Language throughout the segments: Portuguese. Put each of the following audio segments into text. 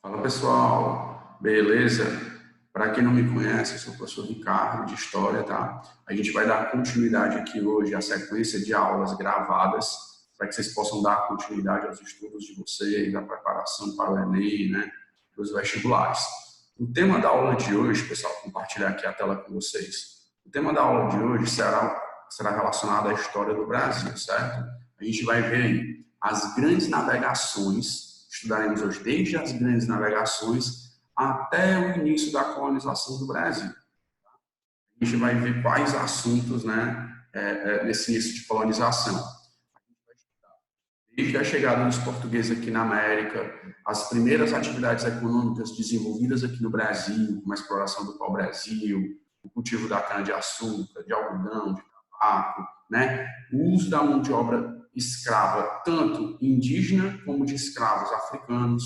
Fala pessoal, beleza? Para quem não me conhece, eu sou o professor Ricardo de História, tá? A gente vai dar continuidade aqui hoje à sequência de aulas gravadas para que vocês possam dar continuidade aos estudos de vocês, a preparação para o Enem, né? Para os vestibulares. O tema da aula de hoje, pessoal, vou compartilhar aqui a tela com vocês. O tema da aula de hoje será relacionado à história do Brasil, certo? A gente vai ver aí as grandes navegações. Estudaremos hoje desde as grandes navegações até o início da colonização do Brasil. A gente vai ver quais assuntos, né, nesse início de colonização. Desde a chegada dos portugueses aqui na América, as primeiras atividades econômicas desenvolvidas aqui no Brasil, como a exploração do pau-brasil, o cultivo da cana-de-açúcar, de algodão, de tabaco, né, o uso da mão de obra escrava, tanto indígena como de escravos africanos.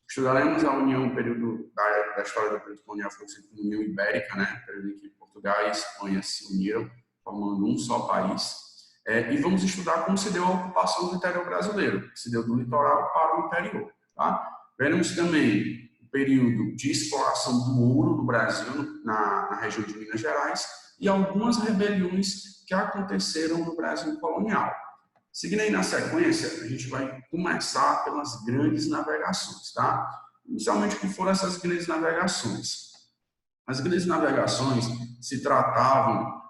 Estudaremos a União, o período da história do período colonial, foi a União Ibérica, né, período em que Portugal e Espanha se uniram, formando um só país. E vamos estudar como se deu a ocupação do interior brasileiro, que se deu do litoral para o interior. Tá? Veremos também o período de exploração do ouro no Brasil, na região de Minas Gerais, e algumas rebeliões que aconteceram no Brasil colonial. Seguindo aí na sequência, a gente vai começar pelas grandes navegações. Tá? Inicialmente, o que foram essas grandes navegações? As grandes navegações se tratavam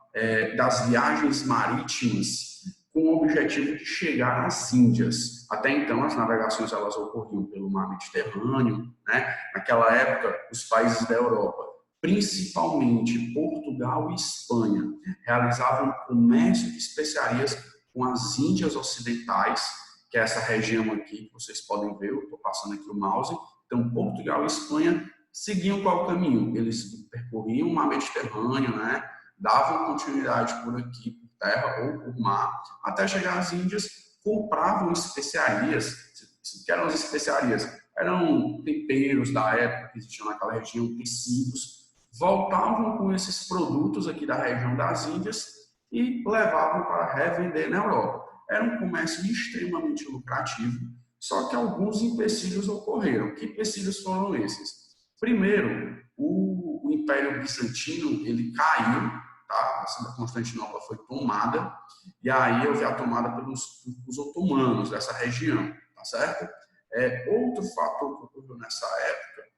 das viagens marítimas com o objetivo de chegar às Índias. Até então, as navegações elas ocorriam pelo mar Mediterrâneo, né? Naquela época, os países da Europa, principalmente Portugal e Espanha, realizavam comércio de especiarias com as Índias Ocidentais, que é essa região aqui que vocês podem ver, eu estou passando aqui o mouse. Então, Portugal e Espanha seguiam qual caminho? Eles percorriam o mar Mediterrâneo, né? Davam continuidade por aqui, por terra ou por mar, até chegar às Índias, compravam especiarias. O que eram as especiarias? Eram temperos da época que existiam naquela região, tecidos. Voltavam com esses produtos aqui da região das Índias e levavam para revender na Europa. Era um comércio extremamente lucrativo, só que alguns empecilhos ocorreram. Que empecilhos foram esses? Primeiro, o Império Bizantino ele caiu, tá? A cidade de Constantinopla foi tomada, e aí houve a tomada pelos otomanos dessa região, tá certo? Outro fator que ocorreu nessa época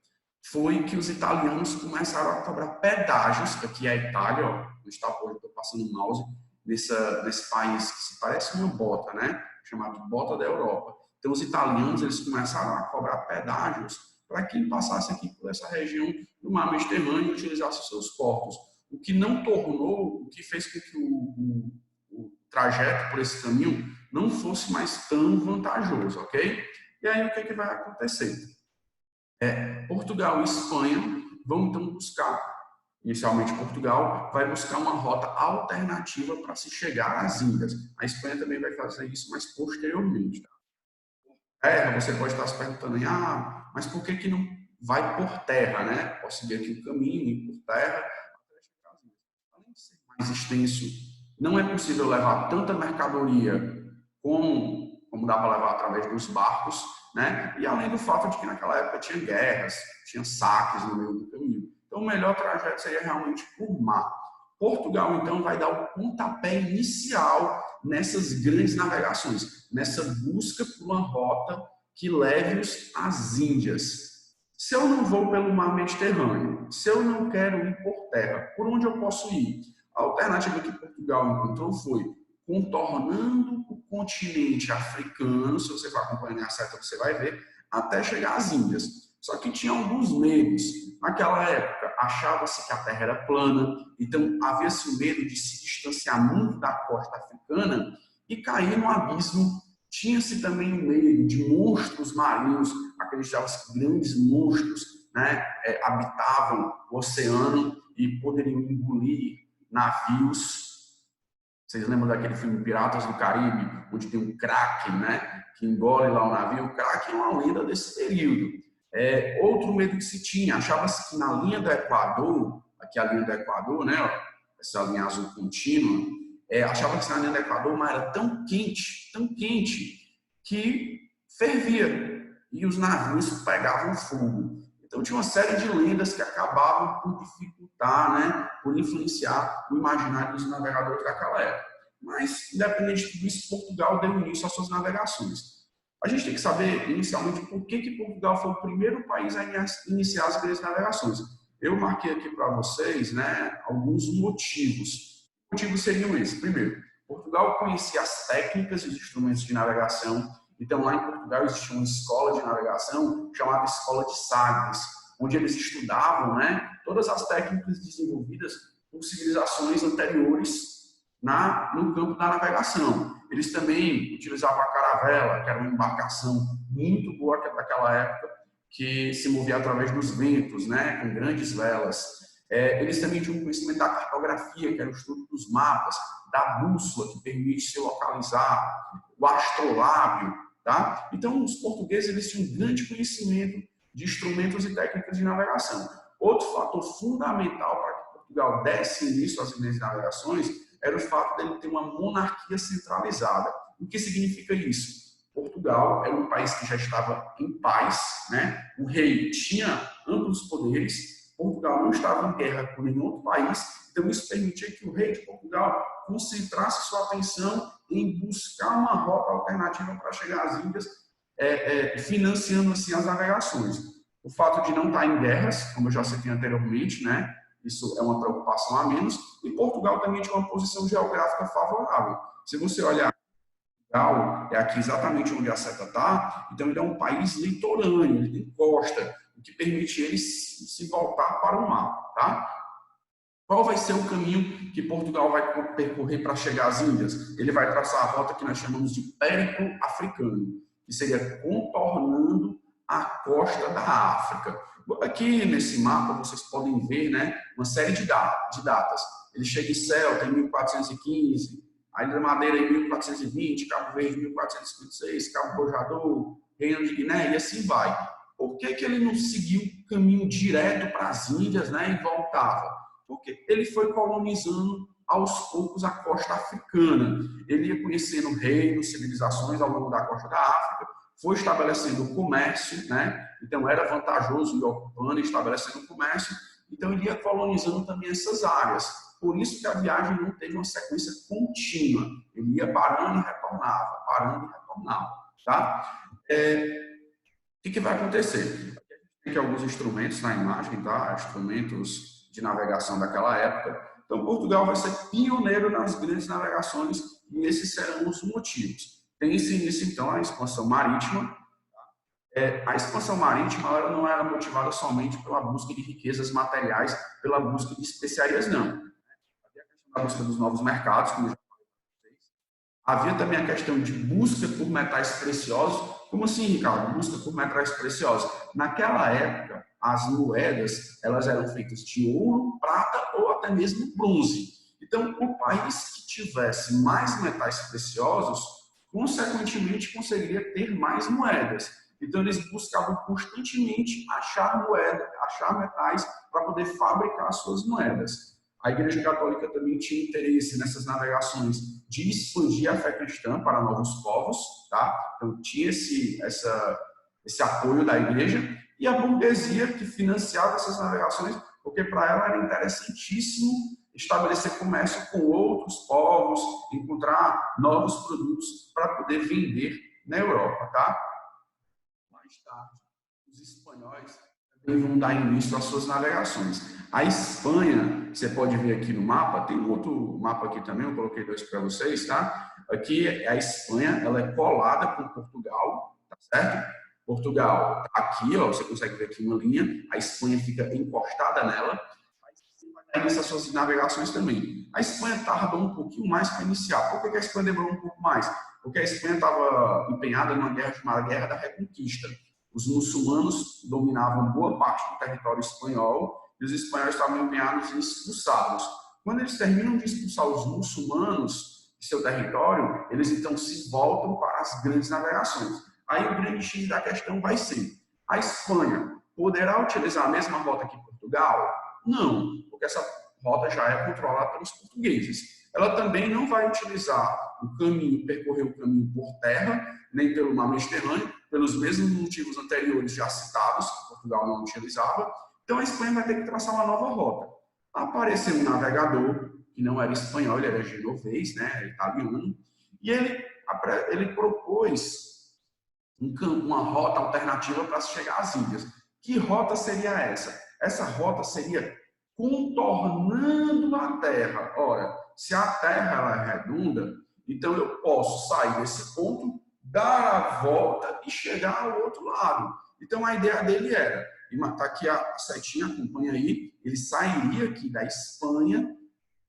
foi que os italianos começaram a cobrar pedágios, que aqui é a Itália, ó, estou passando o mouse, nesse país que se parece uma bota, né? Chamado Bota da Europa. Então, os italianos eles começaram a cobrar pedágios para quem passasse aqui por essa região do mar Mediterrâneo e utilizasse os seus portos. O que não tornou, o que fez com que o trajeto por esse caminho não fosse mais tão vantajoso, ok? E aí o que vai acontecer? Portugal e Espanha vão então buscar, inicialmente Portugal, vai buscar uma rota alternativa para se chegar às Índias. A Espanha também vai fazer isso, mas posteriormente. Você pode estar se perguntando aí, mas por que não vai por terra, né? Posso seguir aqui o caminho, ir por terra. Além de ser mais extenso, não é possível levar tanta mercadoria como dá para levar através dos barcos, né? E além do fato de que naquela época tinha guerras, tinha saques no meio do caminho. Então o melhor trajeto seria realmente por mar. Portugal, então, vai dar o pontapé inicial nessas grandes navegações, nessa busca por uma rota que leve-os às Índias. Se eu não vou pelo mar Mediterrâneo, se eu não quero ir por terra, por onde eu posso ir? A alternativa que Portugal encontrou foi contornando o continente africano, se você for acompanhando a seta você vai ver, até chegar às Índias. Só que tinha alguns medos. Naquela época, achava-se que a Terra era plana, então havia-se o medo de se distanciar muito da costa africana e cair no abismo. Tinha-se também o medo de monstros marinhos, acreditava-se que grandes monstros, né, habitavam o oceano e poderiam engolir navios. Vocês lembram daquele filme Piratas do Caribe, onde tem um Kraken, né, que engole lá o navio? O Kraken é uma lenda desse período. Outro medo que se tinha, achava-se que na linha do Equador, aqui a linha do Equador, né, essa linha azul contínua, achava-se que na linha do Equador o mar era tão quente, que fervia. e os navios pegavam fogo. Então tinha uma série de lendas que acabavam por dificultar, né, por influenciar o imaginário dos navegadores daquela época. Mas, independente de tudo isso, Portugal deu início às suas navegações. A gente tem que saber, inicialmente, por que Portugal foi o primeiro país a iniciar as grandes navegações. Eu marquei aqui para vocês, né, alguns motivos. Os motivos seriam esses. Primeiro, Portugal conhecia as técnicas e os instrumentos de navegação. Então, lá em Portugal existia uma escola de navegação chamada Escola de Sagres, onde eles estudavam, né, todas as técnicas desenvolvidas por civilizações anteriores no campo da navegação. Eles também utilizavam a caravela, que era uma embarcação muito boa daquela época, que se movia através dos ventos, né, com grandes velas. Eles também tinham conhecimento da cartografia, que era o estudo dos mapas, da bússola, que permite se localizar, o astrolábio, tá? Então, os portugueses eles tinham um grande conhecimento de instrumentos e técnicas de navegação. Outro fator fundamental para que Portugal desse início às grandes navegações era o fato dele ter uma monarquia centralizada. O que significa isso? Portugal era um país que já estava em paz, né? O rei tinha amplos poderes, Portugal não estava em guerra com nenhum outro país, então isso permitia que o rei de Portugal concentrasse sua atenção em buscar uma rota alternativa para chegar às Índias, financiando assim as navegações. O fato de não estar em guerras, como eu já citei anteriormente, né? Isso é uma preocupação a menos, e Portugal também tinha uma posição geográfica favorável. Se você olhar, Portugal é aqui exatamente onde a seta está, então ele é um país litorâneo, ele tem costa, o que permite ele se voltar para o mar, tá? Qual vai ser o caminho que Portugal vai percorrer para chegar às Índias? Ele vai traçar a rota que nós chamamos de périplo africano, que seria contornando a costa da África. Aqui nesse mapa vocês podem ver, né, uma série de datas. Ele chega em Celta em 1415, a Ilha da Madeira em 1420, Cabo Verde em 1456, Cabo Bojador, Reino de Guiné e assim vai. Por que ele não seguiu o caminho direto para as Índias, né, e voltava? Porque ele foi colonizando aos poucos a costa africana. Ele ia conhecendo reinos, civilizações ao longo da costa da África, foi estabelecendo o comércio, né? Então era vantajoso ir ocupando e estabelecendo o comércio, então ele ia colonizando também essas áreas. Por isso que a viagem não teve uma sequência contínua. Ele ia parando e retornava, parando e retornava, tá? O que vai acontecer? Aqui a gente tem aqui alguns instrumentos na imagem, tá? Instrumentos de navegação daquela época. Então, Portugal vai ser pioneiro nas grandes navegações e esses serão os motivos. Tem esse início, então, a expansão marítima. A expansão marítima ela não era motivada somente pela busca de riquezas materiais, pela busca de especiarias, não. Havia a questão da busca dos novos mercados, como eu já falei para vocês. Havia também a questão de busca por metais preciosos. Como assim, Ricardo? Busca por metais preciosos. Naquela época, as moedas elas eram feitas de ouro, prata ou até mesmo bronze. Então, um país que tivesse mais metais preciosos, consequentemente, conseguiria ter mais moedas. Então, eles buscavam constantemente achar moeda, achar metais para poder fabricar suas moedas. A Igreja Católica também tinha interesse nessas navegações de expandir a fé cristã para novos povos, tá? Então, tinha esse apoio da Igreja e a burguesia que financiava essas navegações, porque para ela era interessantíssimo estabelecer comércio com outros povos, encontrar novos produtos para poder vender na Europa, tá? Mais tarde, os espanhóis também vão dar início às suas navegações. A Espanha, você pode ver aqui no mapa, tem um outro mapa aqui também, eu coloquei dois para vocês, tá? Aqui a Espanha, ela é colada com Portugal, tá certo? Portugal tá aqui, ó, você consegue ver aqui uma linha, a Espanha fica encostada nela, nessas suas navegações também. A Espanha tardou um pouquinho mais para iniciar. Por que a Espanha demorou um pouco mais? Porque a Espanha estava empenhada numa guerra chamada Guerra da Reconquista. Os muçulmanos dominavam boa parte do território espanhol e os espanhóis estavam empenhados em expulsá-los. Quando eles terminam de expulsar os muçulmanos de seu território, eles então se voltam para as grandes navegações. Aí o grande X da questão vai ser: a Espanha poderá utilizar a mesma rota que Portugal? Não, porque essa rota já é controlada pelos portugueses. ela também não vai utilizar o caminho, percorrer o caminho por terra, nem pelo mar Mediterrâneo, pelos mesmos motivos anteriores já citados, que Portugal não utilizava. Então a Espanha vai ter que traçar uma nova rota. Apareceu um navegador, que não era espanhol, ele era genovês, né, era italiano, e ele propôs uma rota alternativa para se chegar às Índias. Que rota seria essa? Essa rota seria contornando a Terra. Ora, se a Terra ela é redonda, então eu posso sair desse ponto, dar a volta e chegar ao outro lado. Então a ideia dele era, está aqui a setinha, acompanha aí, ele sairia aqui da Espanha,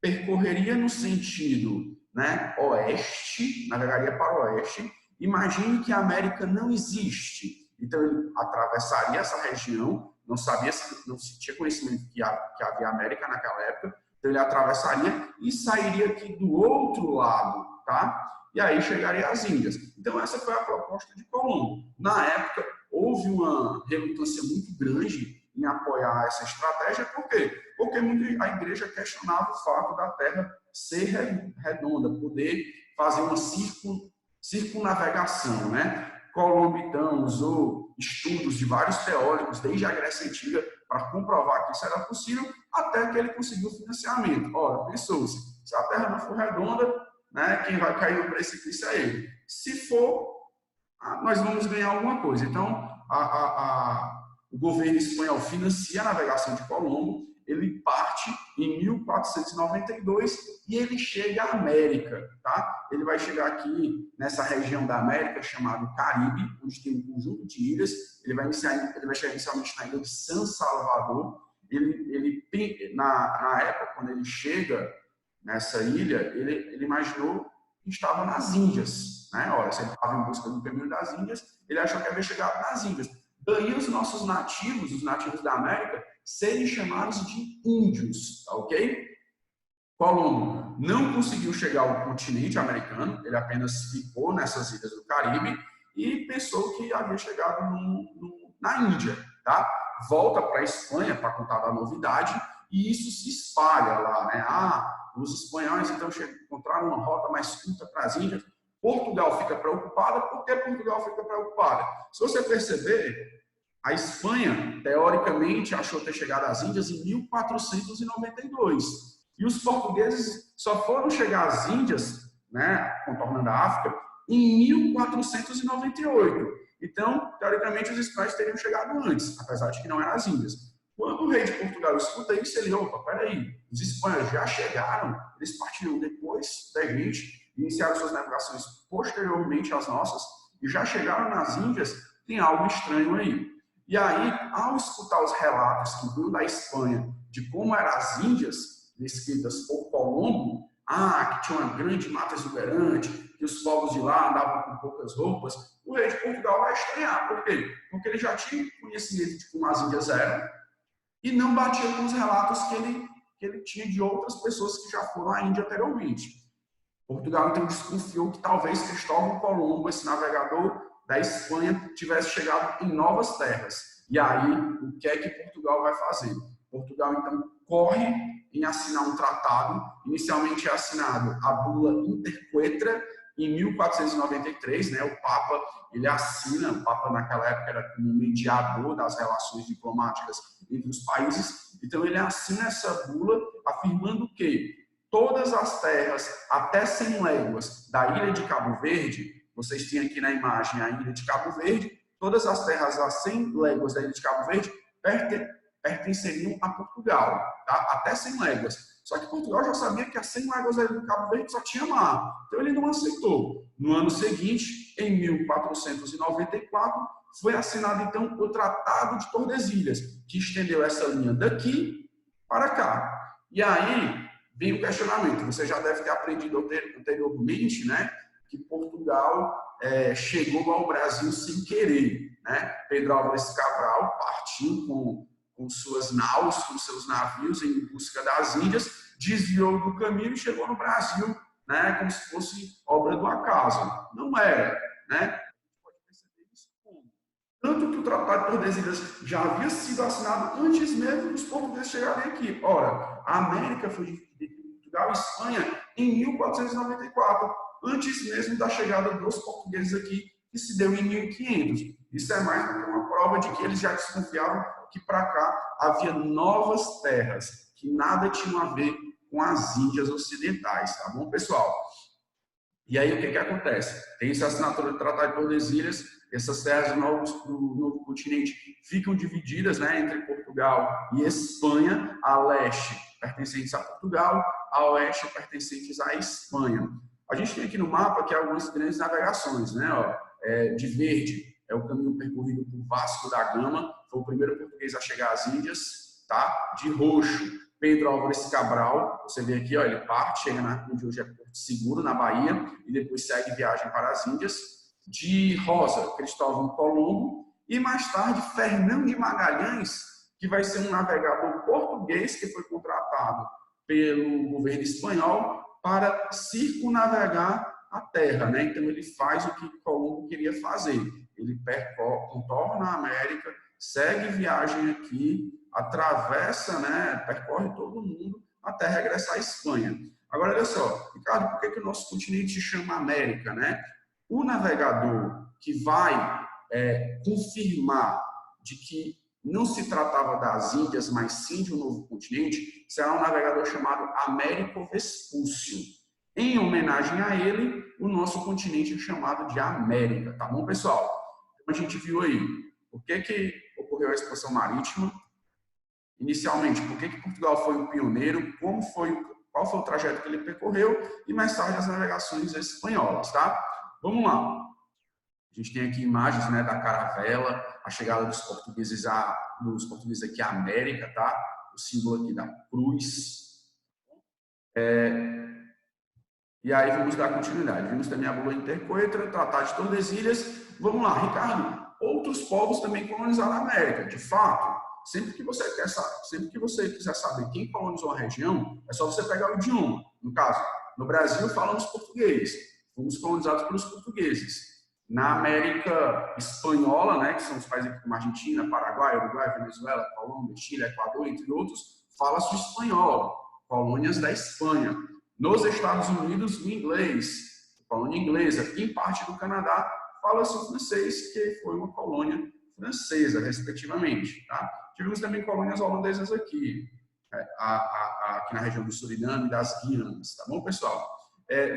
percorreria no sentido, né, oeste, navegaria para o oeste. Imagine que a América não existe. Então ele atravessaria essa região, não se tinha conhecimento que havia América naquela época, então ele atravessaria e sairia aqui do outro lado, tá? E aí chegaria às Índias. Então essa foi a proposta de Colombo. Na época houve uma relutância muito grande em apoiar essa estratégia, por quê? Porque a igreja questionava o fato da Terra ser redonda, poder fazer uma circunnavegação, né? Colombo, então, usou estudos de vários teóricos, desde a Grécia Antiga, para comprovar que isso era possível, até que ele conseguiu financiamento. Ora, pensou-se, se a Terra não for redonda, né, quem vai cair no precipício é ele. Se for, nós vamos ganhar alguma coisa. Então, o governo espanhol financia a navegação de Colombo, ele parte em 1492 e ele chega à América, tá? Ele vai chegar aqui nessa região da América chamada Caribe, onde tem um conjunto de ilhas. Ele vai chegar inicialmente na ilha de San Salvador. Na época, quando ele chega nessa ilha, ele imaginou que estava nas Índias, né? Ora, se ele estava em busca do caminho das Índias, ele achou que havia chegado nas Índias. Daí os nossos nativos, os nativos da América, serem chamados de índios, tá ok? Colombo não conseguiu chegar ao continente americano, ele apenas ficou nessas ilhas do Caribe e pensou que havia chegado na Índia, tá? Volta para a Espanha para contar da novidade e isso se espalha lá, né? Os espanhóis então encontraram uma rota mais curta para as Índias. Portugal fica preocupada. Por que Portugal fica preocupada? Se você perceber, a Espanha, teoricamente, achou ter chegado às Índias em 1492. E os portugueses só foram chegar às Índias, né, contornando a África, em 1498. Então, teoricamente, os espanhóis teriam chegado antes, apesar de que não eram as Índias. Quando o rei de Portugal escuta isso, ele, peraí, os espanhóis já chegaram, eles partiram depois da gente, iniciaram suas navegações posteriormente às nossas, e já chegaram nas Índias, tem algo estranho aí. E aí, ao escutar os relatos que vinham da Espanha de como eram as Índias, descritas por Colombo, que tinha uma grande mata exuberante, que os povos de lá andavam com poucas roupas, o rei de Portugal vai estranhar. Por quê? Porque ele já tinha conhecimento de como as Índias eram e não batia com os relatos que ele tinha de outras pessoas que já foram à Índia anteriormente. Portugal, então, desconfiou que talvez Cristóvão Colombo, esse navegador da Espanha, tivesse chegado em novas terras. E aí, o que é que Portugal vai fazer? Portugal, então, corre em assinar um tratado. Inicialmente é assinado a bula Interquetra, em 1493, né? O Papa, ele assina, o Papa naquela época era como mediador das relações diplomáticas entre os países, então ele assina essa bula afirmando que todas as terras até 100 léguas da ilha de Cabo Verde, vocês têm aqui na imagem a ilha de Cabo Verde, todas as terras a 100 léguas da ilha de Cabo Verde pertenceriam a Portugal, tá? Até 100 léguas. Só que Portugal já sabia que a 100 léguas da ilha de Cabo Verde só tinha mar, então ele não aceitou. No ano seguinte, em 1494, foi assinado então o Tratado de Tordesilhas, que estendeu essa linha daqui para cá. E aí vem o questionamento, você já deve ter aprendido anteriormente, né, que Portugal chegou ao Brasil sem querer, né? Pedro Álvares Cabral partiu com suas naus, com seus navios em busca das Índias, desviou do caminho e chegou no Brasil, né, como se fosse obra do acaso. Não era, né? Pode perceber isso como. Tanto que o Tratado de Tordesilhas já havia sido assinado antes mesmo dos portugueses chegarem aqui. Ora, a América foi dividida entre Portugal e Espanha em 1494, antes mesmo da chegada dos portugueses aqui, que se deu em 1500. Isso é mais do que uma prova de que eles já desconfiavam que para cá havia novas terras, que nada tinham a ver com as Índias Ocidentais, tá bom, pessoal? E aí, o que acontece? Tem essa assinatura do Tratado de Tordesilhas, essas terras do novo continente ficam divididas, né, entre Portugal e Espanha, a leste pertencentes a Portugal, a oeste pertencentes à Espanha. A gente tem aqui no mapa que algumas grandes navegações, né? De verde é o caminho percorrido por Vasco da Gama, foi o primeiro português a chegar às Índias, tá? De roxo, Pedro Álvares Cabral, você vê aqui, ó, ele parte, chega onde hoje é Porto Seguro, na Bahia, e depois segue viagem para as Índias. De rosa, Cristóvão Colombo, e mais tarde Fernão de Magalhães, que vai ser um navegador português que foi contratado pelo governo espanhol para circunnavegar a terra, né? Então ele faz o que Colombo queria fazer. Ele contorna a América, segue viagem aqui, atravessa, né? Percorre todo o mundo até regressar à Espanha. Agora, olha só, Ricardo, por que o nosso continente se chama América, né? O navegador que vai confirmar de que não se tratava das Índias, mas sim de um novo continente, será um navegador chamado Américo Vespúcio. Em homenagem a ele, o nosso continente é chamado de América, tá bom, pessoal? Então, a gente viu aí por que ocorreu a expansão marítima. Inicialmente, por que Portugal foi o pioneiro, qual foi o trajeto que ele percorreu, e mais tarde as navegações espanholas, tá? Vamos lá. A gente tem aqui imagens, né, da caravela, a chegada dos portugueses aqui à América, tá? O símbolo aqui da cruz. E aí vamos dar continuidade. Vimos também a bula intercoetra, Tratado de Tordesilhas. Vamos lá, Ricardo. Outros povos também colonizaram a América. De fato, sempre que você quiser saber quem colonizou a região, é só você pegar o idioma. No caso, no Brasil falamos português. Fomos colonizados pelos portugueses. Na América Espanhola, né, que são os países aqui como Argentina, Paraguai, Uruguai, Venezuela, Colômbia, Chile, Equador, entre outros, fala-se o espanhol, colônias da Espanha. Nos Estados Unidos, o inglês, colônia inglesa. Em parte do Canadá, fala-se o francês, que foi uma colônia francesa, respectivamente. Tá? Tivemos também colônias holandesas aqui, aqui na região do Suriname e das Guianas. Tá bom, pessoal?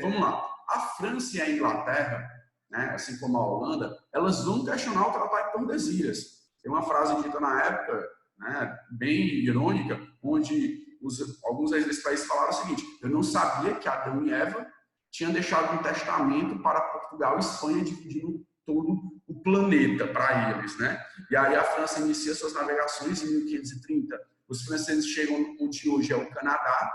Vamos lá. A França e a Inglaterra, né, assim como a Holanda, elas vão questionar o Tratado de Tordesilhas. Tem uma frase dita na época, né, bem irônica, onde alguns desses países falaram o seguinte: eu não sabia que Adão e Eva tinham deixado um testamento para Portugal e Espanha, dividindo todo o planeta para eles, né? E aí a França inicia suas navegações em 1530. Os franceses chegam onde hoje é o Canadá.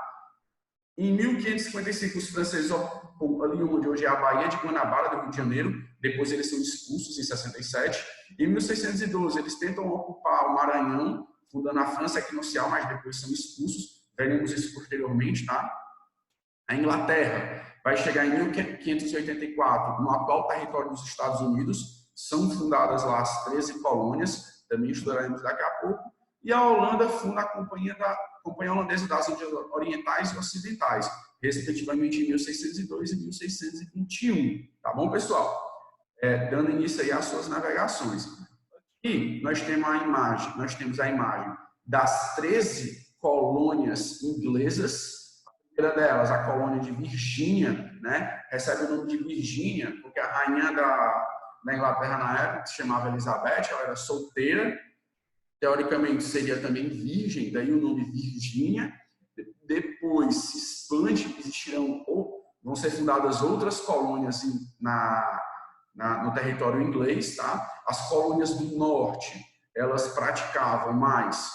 Em 1555, os franceses ocupam ali onde hoje é a Baía de Guanabara, do Rio de Janeiro. Depois eles são expulsos em 67. Em 1612, eles tentam ocupar o Maranhão, fundando a França equinocial, mas depois são expulsos. Veremos isso posteriormente, tá? A Inglaterra vai chegar em 1584, no atual território dos Estados Unidos. São fundadas lá as 13 colônias, também estudaremos daqui a pouco. E a Holanda funda a Companhia Holandesa das Índias Orientais e Ocidentais, respectivamente em 1602 e 1621. Tá bom, pessoal? Dando início aí às suas navegações. Aqui nós temos a imagem das 13 colônias inglesas. A primeira delas, a colônia de Virgínia, né? Recebe o nome de Virgínia porque a rainha da Inglaterra na época, que se chamava Elizabeth, ela era solteira, teoricamente seria também virgem, daí o nome Virgínia. Depois se expande, vão ser fundadas outras colônias no território inglês, tá? As colônias do norte, elas praticavam mais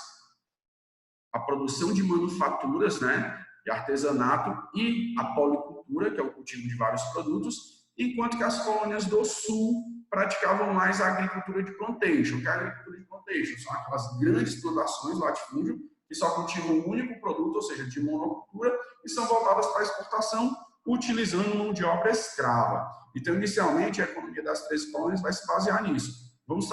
a produção de manufaturas, né, de artesanato, e a policultura, que é o cultivo de vários produtos, enquanto que as colônias do sul praticavam mais a agricultura de plantation. Que é a agricultura de plantation? São aquelas grandes plantações, latifúndio, que só cultivam um único produto, ou seja, de monocultura, e são voltadas para a exportação, utilizando mão de obra escrava. Então, inicialmente, a economia das 13 colônias vai se basear nisso. Vamos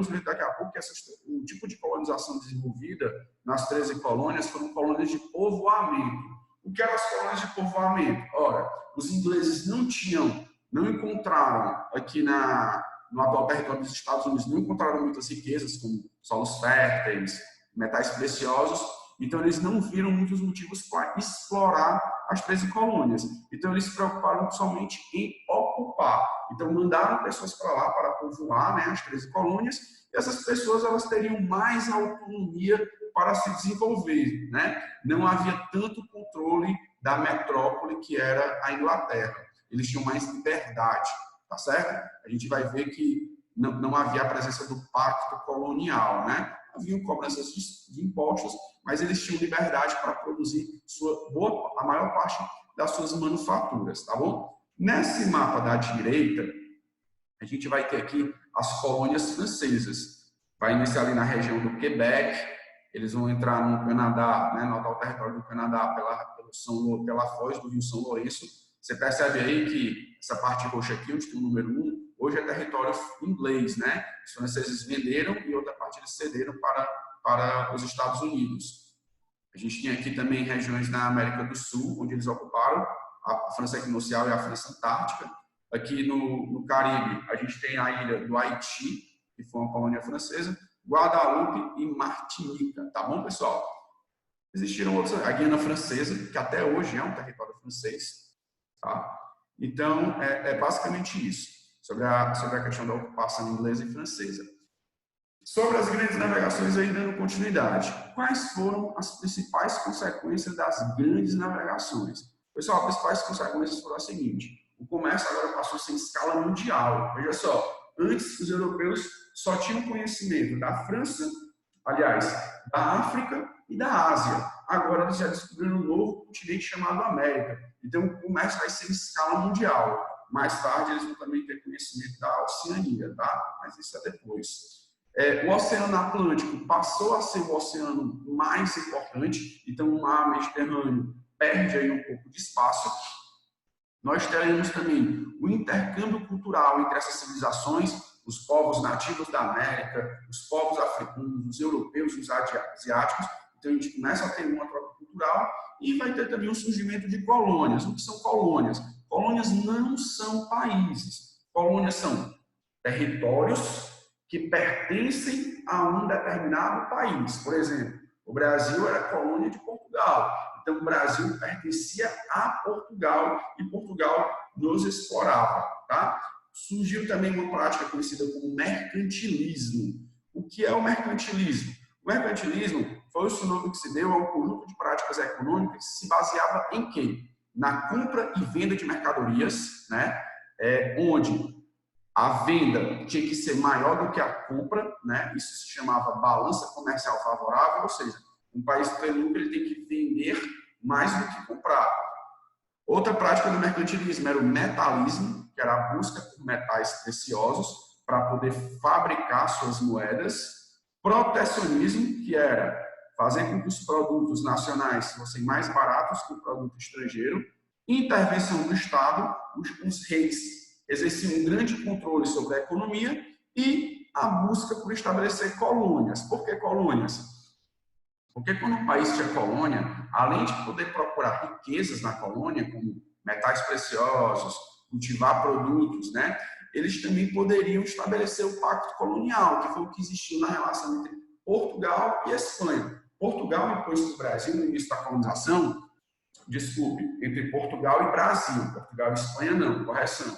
ver daqui a pouco que o tipo de colonização desenvolvida nas 13 colônias foram colônias de povoamento. O que eram as colônias de povoamento? Ora, os ingleses não encontraram aqui no atual território dos Estados Unidos, não encontraram muitas riquezas, como solos férteis, metais preciosos, então eles não viram muitos motivos para explorar as 13 colônias. Então eles se preocuparam somente em ocupar. Então mandaram pessoas para lá para povoar, né, as 13 colônias, e essas pessoas elas teriam mais autonomia para se desenvolver, né? Não havia tanto controle da metrópole que era a Inglaterra. Eles tinham mais liberdade, tá certo? A gente vai ver que não havia a presença do pacto colonial, né? Haviam cobranças de impostos, mas eles tinham liberdade para produzir a maior parte das suas manufaturas, tá bom? Nesse mapa da direita, a gente vai ter aqui as colônias francesas. Vai iniciar ali na região do Quebec, eles vão entrar no Canadá, né, no atual território do Canadá, pela foz do rio São Lourenço. Você percebe aí que essa parte roxa aqui, onde tem o número 1, hoje é território inglês, né? Os franceses venderam e outra parte eles cederam para os Estados Unidos. A gente tem aqui também regiões na América do Sul, onde eles ocuparam, a França Equinocial e a França Antártica. Aqui no Caribe, a gente tem a ilha do Haiti, que foi uma colônia francesa, Guadalupe e Martinica, tá bom, pessoal? Existiram outras, a Guiana Francesa, que até hoje é um território francês, tá? Então, é basicamente isso, sobre a questão da ocupação inglesa e francesa. Sobre as grandes navegações aí, dando continuidade, quais foram as principais consequências das grandes navegações? Pessoal, as principais consequências foram as seguintes: o comércio agora passou a ser em escala mundial. Veja só, antes os europeus só tinham conhecimento da França, aliás, da África e da Ásia. Agora eles já descobriram um novo continente chamado América. Então o comércio vai ser em escala mundial. Mais tarde eles vão também ter conhecimento da Oceania, tá? Mas isso é depois. O Oceano Atlântico passou a ser o oceano mais importante, então o mar Mediterrâneo perde aí um pouco de espaço. Nós teremos também o intercâmbio cultural entre essas civilizações, os povos nativos da América, os povos africanos, os europeus, os asiáticos. Então a gente começa a ter uma troca cultural e vai ter também o surgimento de colônias. O que são colônias? Colônias não são países. Colônias são territórios que pertencem a um determinado país. Por exemplo, o Brasil era colônia de Portugal. Então, o Brasil pertencia a Portugal e Portugal nos explorava, tá? Surgiu também uma prática conhecida como mercantilismo. O que é o mercantilismo? O mercantilismo foi o nome que se deu a um conjunto de práticas econômicas que se baseava em quê? Na compra e venda de mercadorias, né? Onde a venda tinha que ser maior do que a compra, né? Isso se chamava balança comercial favorável, ou seja, um país que tem lucro, ele tem que vender mais do que comprar. Outra prática do mercantilismo era o metalismo, que era a busca por metais preciosos para poder fabricar suas moedas. Protecionismo, que era fazer com que os produtos nacionais fossem mais baratos que o produto estrangeiro. Intervenção do Estado, os reis exerciam um grande controle sobre a economia e a busca por estabelecer colônias. Por que colônias? Porque quando um país tinha colônia, além de poder procurar riquezas na colônia, como metais preciosos, cultivar produtos, né, eles também poderiam estabelecer o pacto colonial, que foi o que existiu na relação entre Portugal e Espanha. Portugal impôs para o Brasil, no início da colonização, entre Portugal e Brasil. Portugal e Espanha não, correção.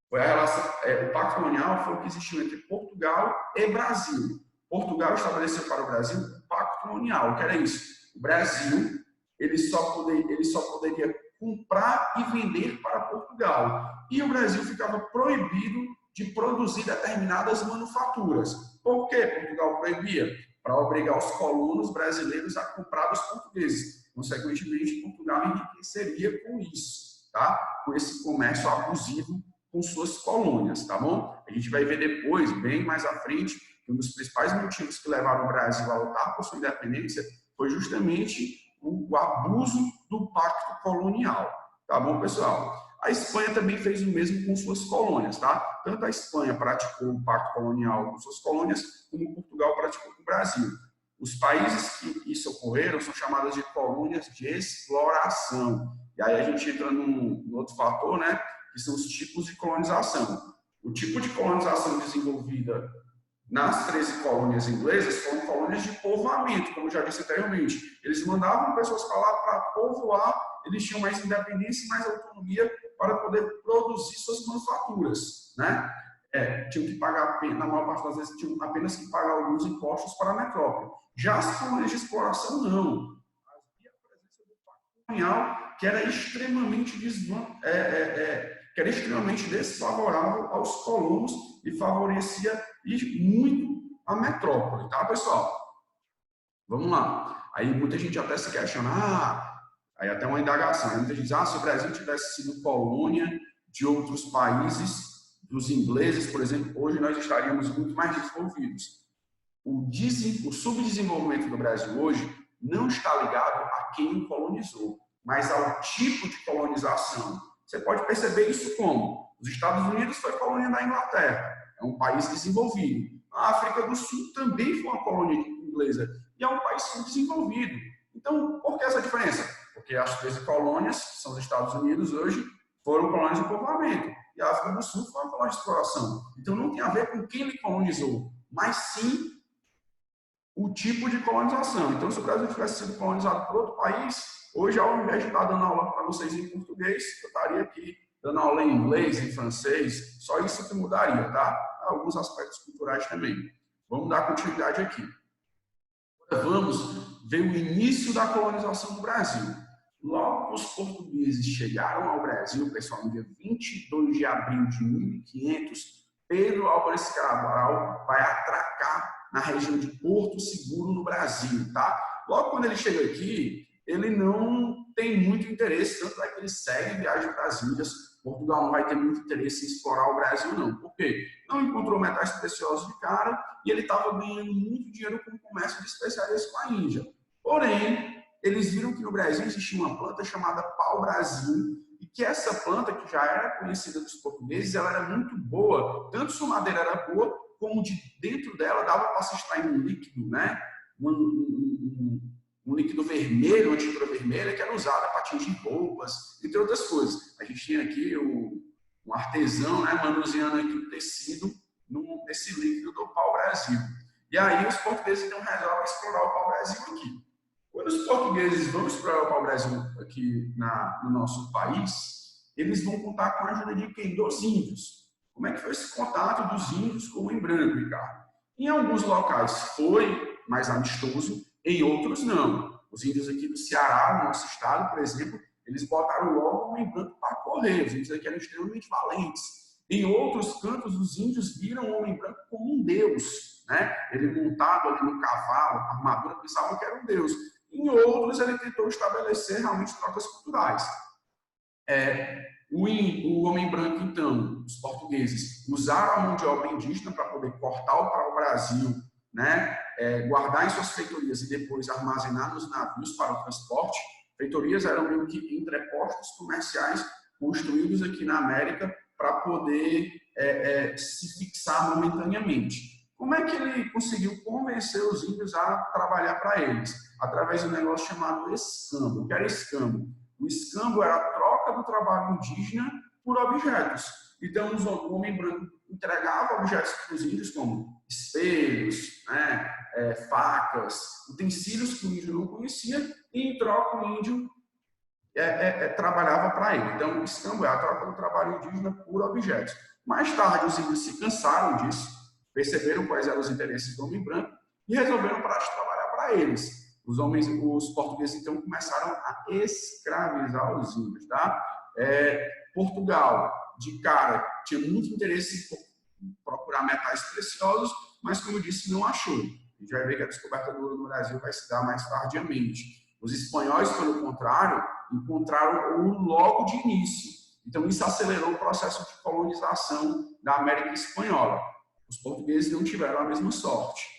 Foi a relação, o pacto colonial foi o que existiu entre Portugal e Brasil. Portugal estabeleceu para o Brasil o pacto colonial. O que era isso? O Brasil ele só poderia comprar e vender para Portugal. E o Brasil ficava proibido de produzir determinadas manufaturas. Por que Portugal proibia? Para obrigar os colonos brasileiros a comprar dos portugueses. Consequentemente, Portugal enriqueceria com isso, tá? Com esse comércio abusivo com suas colônias, tá bom? A gente vai ver depois, bem mais à frente, que um dos principais motivos que levaram o Brasil a lutar por sua independência foi justamente o abuso do pacto colonial, tá bom, pessoal? A Espanha também fez o mesmo com suas colônias, tá? Tanto a Espanha praticou o pacto colonial com suas colônias, como Portugal praticou com o Brasil. Os países que isso ocorreram são chamadas de colônias de exploração. E aí a gente entra num outro fator, né, que são os tipos de colonização. O tipo de colonização desenvolvida nas 13 colônias inglesas foram colônias de povoamento, como eu já disse anteriormente. Eles mandavam pessoas para lá para povoar, eles tinham mais independência e mais autonomia para poder produzir suas manufaturas, né? Tinham que pagar, na maior parte das vezes, tinham apenas que pagar alguns impostos para a metrópole. Já as colônias de exploração, não. Havia a presença do patrimonial, que era extremamente desfavorável aos colonos e favorecia muito a metrópole, tá, pessoal? Vamos lá. Aí muita gente até se questiona, aí até uma indagação, muita gente diz, se o Brasil tivesse sido colônia de outros países, dos ingleses, por exemplo, hoje nós estaríamos muito mais desenvolvidos. O subdesenvolvimento do Brasil hoje não está ligado a quem o colonizou, mas ao tipo de colonização. Você pode perceber isso como? Os Estados Unidos foi colônia da Inglaterra, é um país desenvolvido. A África do Sul também foi uma colônia inglesa e é um país subdesenvolvido. Então, por que essa diferença? Porque as 13 colônias, que são os Estados Unidos hoje, foram colônias de povoamento. E a África do Sul foi uma colônia de exploração. Então, não tem a ver com quem ele colonizou, mas sim o tipo de colonização. Então, se o Brasil tivesse sido colonizado por outro país, hoje, ao invés de estar dando aula para vocês em português, eu estaria aqui dando aula em inglês, em francês, só isso que mudaria, tá? Alguns aspectos culturais também. Vamos dar continuidade aqui. Vamos ver o início da colonização do Brasil. Logo que os portugueses chegaram ao Brasil, pessoal, no dia 22 de abril de 1500, Pedro Álvares Cabral vai atracar na região de Porto Seguro, no Brasil, tá? Logo quando ele chega aqui, ele não tem muito interesse, tanto é que ele segue viagem para as Índias. Portugal não vai ter muito interesse em explorar o Brasil, não. Por quê? Não encontrou metais preciosos de cara e ele estava ganhando muito dinheiro com o comércio de especiarias com a Índia. Porém, eles viram que no Brasil existia uma planta chamada pau-brasil e que essa planta, que já era conhecida dos portugueses, ela era muito boa. Tanto sua madeira era boa, como de dentro dela dava para se extrair um líquido, né? Um líquido vermelho, uma tintura vermelha, que era usada para tingir roupas, entre outras coisas. A gente tinha aqui um artesão, né, manuseando aqui o tecido nesse líquido do pau-brasil. E aí os portugueses então resolvem explorar o pau-brasil aqui. Quando os portugueses vão explorar o pau-brasil aqui no nosso país, eles vão contar com a ajuda de quem? Dos índios. Como é que foi esse contato dos índios com o homem branco, Ricardo? Em alguns locais foi mais amistoso, em outros não. Os índios aqui do Ceará, no nosso estado, por exemplo, eles botaram logo o homem branco para correr. Os índios aqui eram extremamente valentes. Em outros cantos, os índios viram o homem branco como um deus, né? Ele montado ali no cavalo, a armadura, pensavam que era um deus. Em outros, ele tentou estabelecer realmente trocas culturais. O homem branco, então, os portugueses, usaram a mão de obra indígena para poder cortar o pau-brasil, né? Guardar em suas feitorias e depois armazenar nos navios para o transporte. Feitorias eram meio que entrepostos comerciais construídos aqui na América para poder se fixar momentaneamente. Como é que ele conseguiu convencer os índios a trabalhar para eles? Através de um negócio chamado escambo. O que era escambo? O escambo era a troca do trabalho indígena por objetos. Então, o homem branco entregava objetos para os índios, como espelhos, né, facas, utensílios que o índio não conhecia, e em troca o índio trabalhava para ele. Então, o escambo é a troca do trabalho indígena por objetos. Mais tarde, os índios se cansaram disso, perceberam quais eram os interesses do homem branco e resolveram parar de trabalhar para eles. Os portugueses, então, começaram a escravizar os índios, tá? Portugal, de cara, tinha muito interesse em procurar metais preciosos, mas, como eu disse, não achou. A gente vai ver que a descoberta do ouro no Brasil vai se dar mais tardiamente. Os espanhóis, pelo contrário, encontraram ouro logo de início. Então, isso acelerou o processo de colonização da América Espanhola. Os portugueses não tiveram a mesma sorte.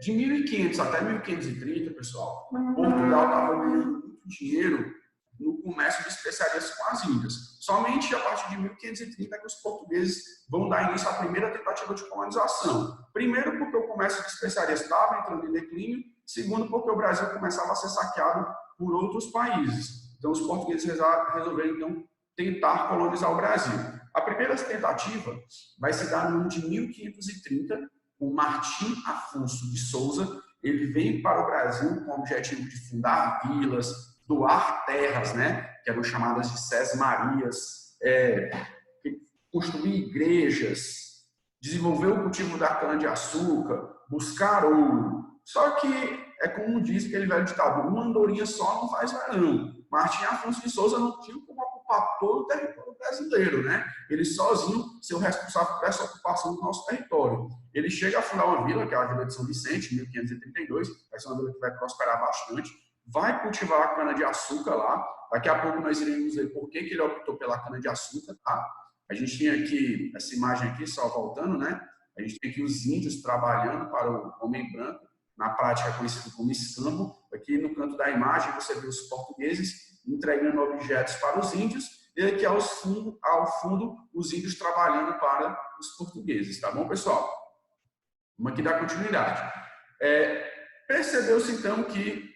De 1500 até 1530, pessoal, Portugal estava ganhando muito dinheiro no comércio de especiarias com as Índias. Somente a partir de 1530 é que os portugueses vão dar início à primeira tentativa de colonização. Primeiro porque o comércio de especiarias estava entrando em declínio Segundo, porque o Brasil começava a ser saqueado por outros países. Então, os portugueses resolveram, então, tentar colonizar o Brasil. A primeira tentativa vai se dar no ano de 1530, com Martim Afonso de Souza. Ele vem para o Brasil com o objetivo de fundar vilas, doar terras, né, que eram chamadas de sesmarias, construir igrejas, desenvolver o cultivo da cana-de-açúcar, buscar ouro. Só que, é como diz aquele velho ditado, uma andorinha só não faz verão. Martim Afonso de Souza não tinha como ocupar todo o território brasileiro, né? Ele sozinho ser o responsável por essa ocupação do nosso território. Ele chega a fundar uma vila, que é a Vila de São Vicente, em 1532, vai ser uma vila que vai prosperar bastante, vai cultivar a cana-de-açúcar lá. Daqui a pouco nós iremos ver por que ele optou pela cana-de-açúcar, tá? A gente tinha aqui, essa imagem aqui, só voltando, né? A gente tem aqui os índios trabalhando para o homem branco, na prática conhecido como escambo. Aqui no canto da imagem você vê os portugueses entregando objetos para os índios e aqui ao fundo os índios trabalhando para os portugueses, tá bom, pessoal? Vamos aqui dar continuidade. Percebeu-se então que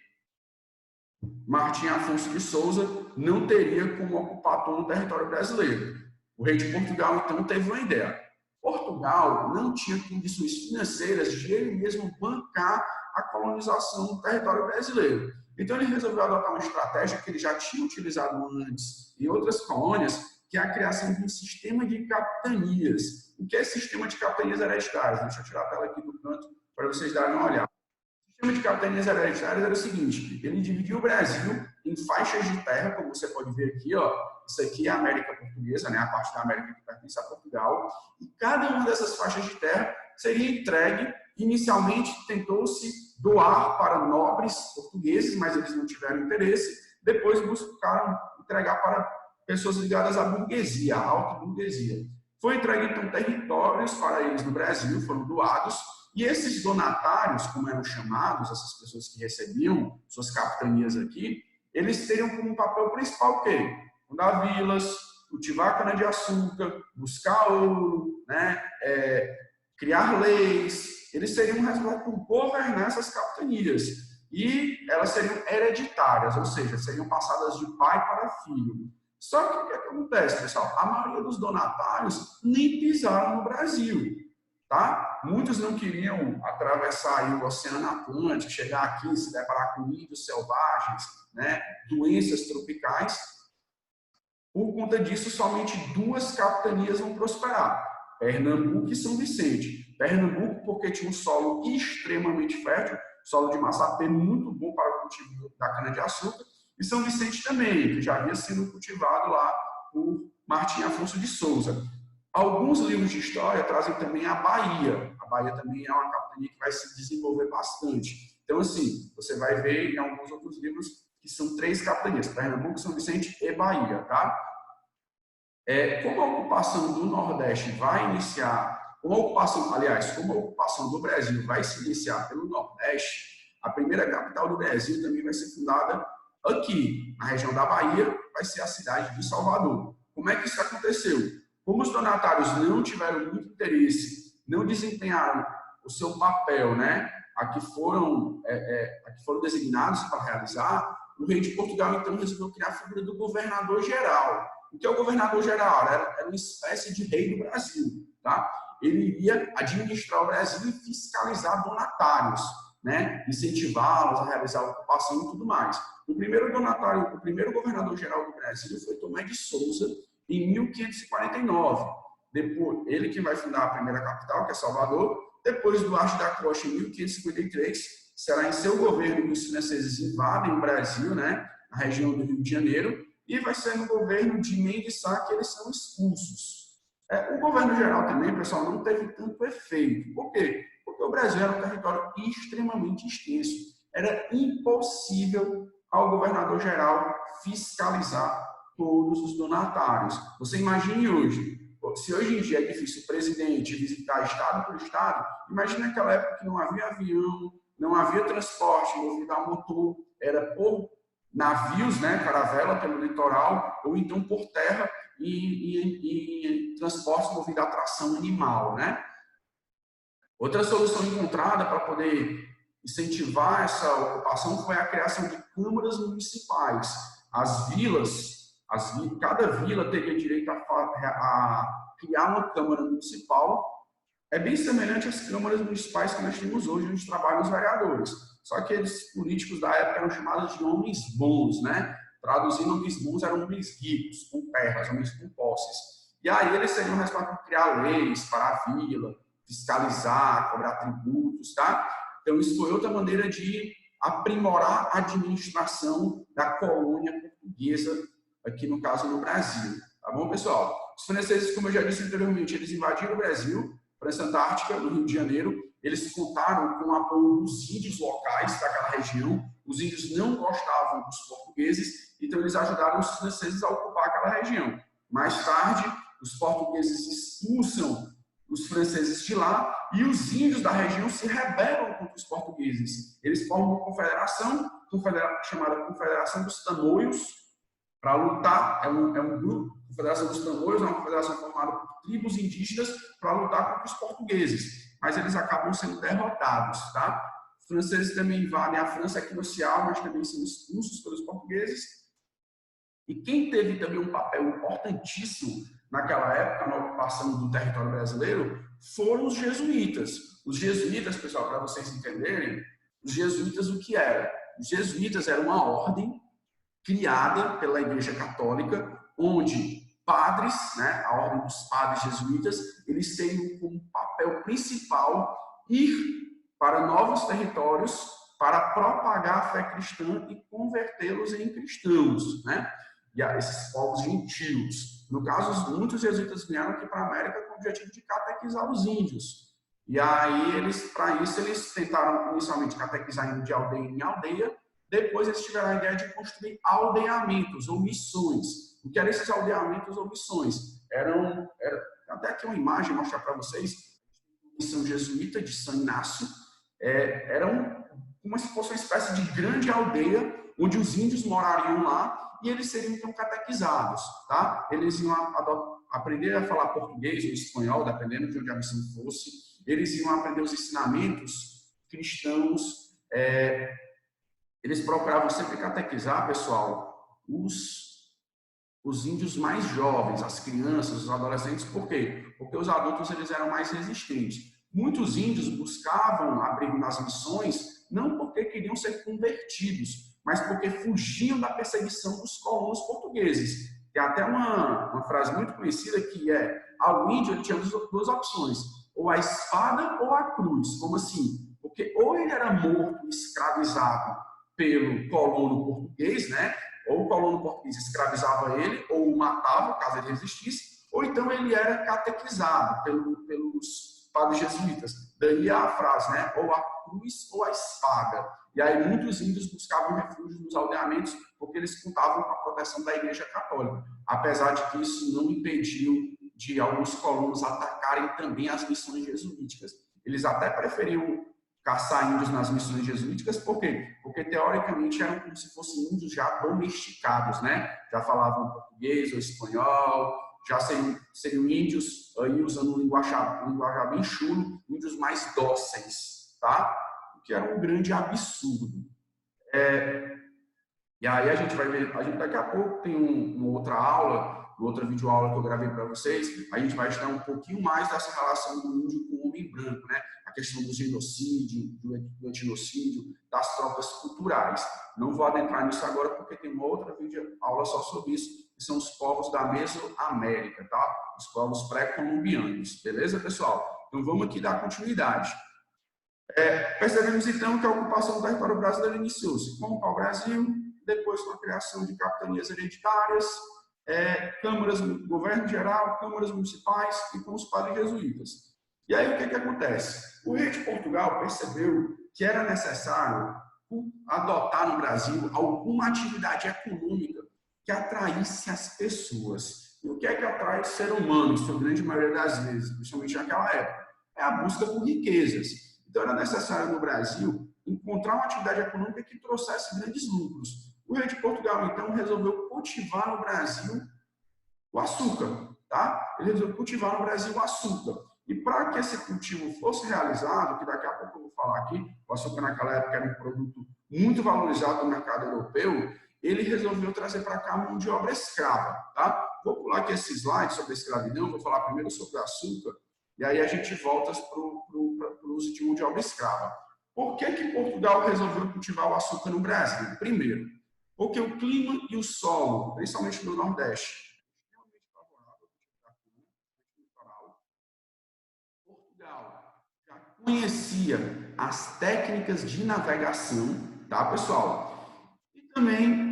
Martim Afonso de Souza não teria como ocupar todo o território brasileiro. O rei de Portugal então teve uma ideia. Portugal não tinha condições financeiras de ele mesmo bancar a colonização do território brasileiro. Então ele resolveu adotar uma estratégia que ele já tinha utilizado antes em outras colônias, que é a criação de um sistema de capitanias. O que é esse sistema de capitanias hereditárias? Deixa eu tirar a tela aqui do canto para vocês darem uma olhada. O sistema de capitanias hereditárias era o seguinte: ele dividia o Brasil em faixas de terra, como você pode ver aqui, ó. Isso aqui é a América Portuguesa, né? A parte da América que pertence a Portugal. E cada uma dessas faixas de terra seria entregue. Inicialmente tentou-se doar para nobres portugueses, mas eles não tiveram interesse. Depois buscaram entregar para pessoas ligadas à burguesia, à alta burguesia. Foi entregue então territórios para eles no Brasil, foram doados. E esses donatários, como eram chamados, essas pessoas que recebiam suas capitanias aqui, eles teriam como papel principal o quê? Fundar vilas, cultivar cana-de-açúcar, buscar ouro, né? Criar leis. Eles seriam responsáveis por governar essas capitanias. E elas seriam hereditárias, ou seja, seriam passadas de pai para filho. Só que o que acontece, pessoal? A maioria dos donatários nem pisaram no Brasil. Tá? Muitos não queriam atravessar o Oceano Atlântico, chegar aqui, se deparar com índios selvagens, né? Doenças tropicais. Por conta disso, somente duas capitanias vão prosperar: Pernambuco e São Vicente. Pernambuco, porque tinha um solo extremamente fértil, solo de massapê muito bom para o cultivo da cana-de-açúcar, e São Vicente também, que já havia sido cultivado lá por Martim Afonso de Souza. Alguns livros de história trazem também a Bahia. A Bahia também é uma capitania que vai se desenvolver bastante. Então, assim, você vai ver em alguns outros livros que são 3 capitanias: Pernambuco, São Vicente e Bahia, tá? Como a ocupação do Nordeste vai iniciar, como a ocupação do Brasil vai se iniciar pelo Nordeste, a primeira capital do Brasil também vai ser fundada aqui, na região da Bahia, vai ser a cidade de Salvador. Como é que isso aconteceu? Como os donatários não tiveram muito interesse, não desempenharam o seu papel, né, a que foram designados para realizar, o rei de Portugal, então, resolveu criar a figura do governador-geral. O que é o governador-geral? Era uma espécie de rei do Brasil. Tá? Ele iria administrar o Brasil e fiscalizar donatários, né, incentivá-los a realizar a ocupação e tudo mais. O primeiro governador-geral do Brasil foi Tomé de Souza, em 1549. Depois, ele que vai fundar a primeira capital, que é Salvador. Depois, Duarte da Costa, em 1553, será em seu governo que os franceses invadem o Brasil, né, na região do Rio de Janeiro, e vai ser no governo de Mendes Sá que eles são expulsos. O governo geral também, pessoal, não teve tanto efeito. Por quê? Porque o Brasil era um território extremamente extenso. Era impossível ao governador geral fiscalizar todos os donatários. Você imagine hoje, se hoje em dia é difícil o presidente visitar estado por estado, imagine naquela época que não havia avião, não havia transporte movido a motor, era por navios, né, caravela pelo litoral, ou então por terra e transporte movido a tração animal, né? Outra solução encontrada para poder incentivar essa ocupação foi a criação de câmaras municipais. As vilas, cada vila teria direito a criar uma câmara municipal. É bem semelhante às câmaras municipais que nós temos hoje, onde trabalham os vereadores. Só que eles, políticos da época, eram chamados de homens bons, né? Traduzindo, homens bons eram homens ricos, com terras, homens com posses. E aí eles seriam responsáveis por criar leis para a vila, fiscalizar, cobrar tributos, tá? Então, isso foi outra maneira de aprimorar a administração da colônia portuguesa, aqui no caso no Brasil. Tá bom, pessoal? Os franceses, como eu já disse anteriormente, eles invadiram o Brasil, França Antártica, no Rio de Janeiro. Eles contaram com o apoio dos índios locais daquela região. Os índios não gostavam dos portugueses, então eles ajudaram os franceses a ocupar aquela região. Mais tarde, os portugueses expulsam os franceses de lá e os índios da região se rebelam contra os portugueses. Eles formam uma confederação chamada Confederação dos Tamoios para lutar. É um grupo. A Confederação dos Tamoios é uma confederação formada por tribos indígenas para lutar contra os portugueses, mas eles acabam sendo derrotados, tá? Os franceses também invadem a França equinocial, mas também são expulsos pelos portugueses. E quem teve também um papel importantíssimo naquela época, na ocupação do território brasileiro, foram os jesuítas. Os jesuítas, pessoal, para vocês entenderem, os jesuítas o que era? Os jesuítas eram uma ordem criada pela Igreja Católica, onde padres, né, a ordem dos padres jesuítas, eles têm como papel principal ir para novos territórios para propagar a fé cristã e convertê-los em cristãos, né? E a esses povos gentios. No caso, muitos jesuítas vieram aqui para a América com o objetivo de catequizar os índios. E aí, para isso, eles tentaram inicialmente catequizar de aldeia em aldeia. Depois, eles tiveram a ideia de construir aldeamentos ou missões. O que eram esses aldeamentos ou missões? Até aqui uma imagem mostrar para vocês. Missão jesuíta de São Inácio. Era como se fosse uma espécie de grande aldeia, onde os índios morariam lá e eles seriam então catequizados, tá? Eles iam aprender a falar português ou espanhol, dependendo de onde a missão fosse. Eles iam aprender os ensinamentos cristãos. Eles procuravam sempre catequizar, pessoal, os índios mais jovens, as crianças, os adolescentes. Por quê? Porque os adultos eles eram mais resistentes. Muitos índios buscavam abrigo nas missões não porque queriam ser convertidos, mas porque fugiam da perseguição dos colonos portugueses. Tem até uma frase muito conhecida que ao índio ele tinha duas opções, ou a espada ou a cruz. Como assim? Porque ou ele era morto, escravizado pelo colono português, né? Ou o colono português escravizava ele, ou o matava, caso ele resistisse, ou então ele era catequizado pelos padres jesuítas. Daí a frase, né? Ou a cruz ou a espada. E aí muitos índios buscavam refúgio nos aldeamentos porque eles contavam com a proteção da Igreja Católica, apesar de que isso não impediu de alguns colonos atacarem também as missões jesuíticas. Eles até preferiam caçar índios nas missões jesuíticas, por quê? Porque teoricamente eram como se fossem índios já domesticados, né? Já falavam português ou espanhol, já seriam índios, aí usando um linguajar bem chulo, índios mais dóceis, tá? O que era um grande absurdo. E aí a gente vai ver, daqui a pouco tem uma outra aula, outra videoaula que eu gravei para vocês, a gente vai estudar um pouquinho mais dessa relação do índio com o homem branco, né? A questão do genocídio, do etnocídio, das trocas culturais. Não vou adentrar nisso agora porque tem uma outra videoaula só sobre isso, que são os povos da Mesoamérica, tá? Os povos pré-colombianos, beleza, pessoal? Então vamos aqui dar continuidade. Percebemos então que a ocupação do território brasileiro iniciou-se com o pau-brasil, depois com a criação de capitanias hereditárias, câmaras, governo geral, câmaras municipais e com os padres jesuítas. E aí o que acontece? O rei de Portugal percebeu que era necessário adotar no Brasil alguma atividade econômica que atraísse as pessoas. E o que atrai o ser humano, em sua grande maioria das vezes, principalmente naquela época? É a busca por riquezas. Então era necessário no Brasil encontrar uma atividade econômica que trouxesse grandes lucros. O rei de Portugal, então, resolveu cultivar no Brasil o açúcar, tá? Ele resolveu cultivar no Brasil o açúcar. E para que esse cultivo fosse realizado, que daqui a pouco eu vou falar aqui, o açúcar naquela época era um produto muito valorizado no mercado europeu, ele resolveu trazer para cá mão de obra escrava. Tá? Vou pular aqui esse slide sobre a escravidão, vou falar primeiro sobre o açúcar, e aí a gente volta para o uso de mão de obra escrava. Por que Portugal resolveu cultivar o açúcar no Brasil? Primeiro, porque o clima e o solo, principalmente no Nordeste, é extremamente favorável ao cultivo da cana. Portugal já conhecia as técnicas de navegação, tá, pessoal? E também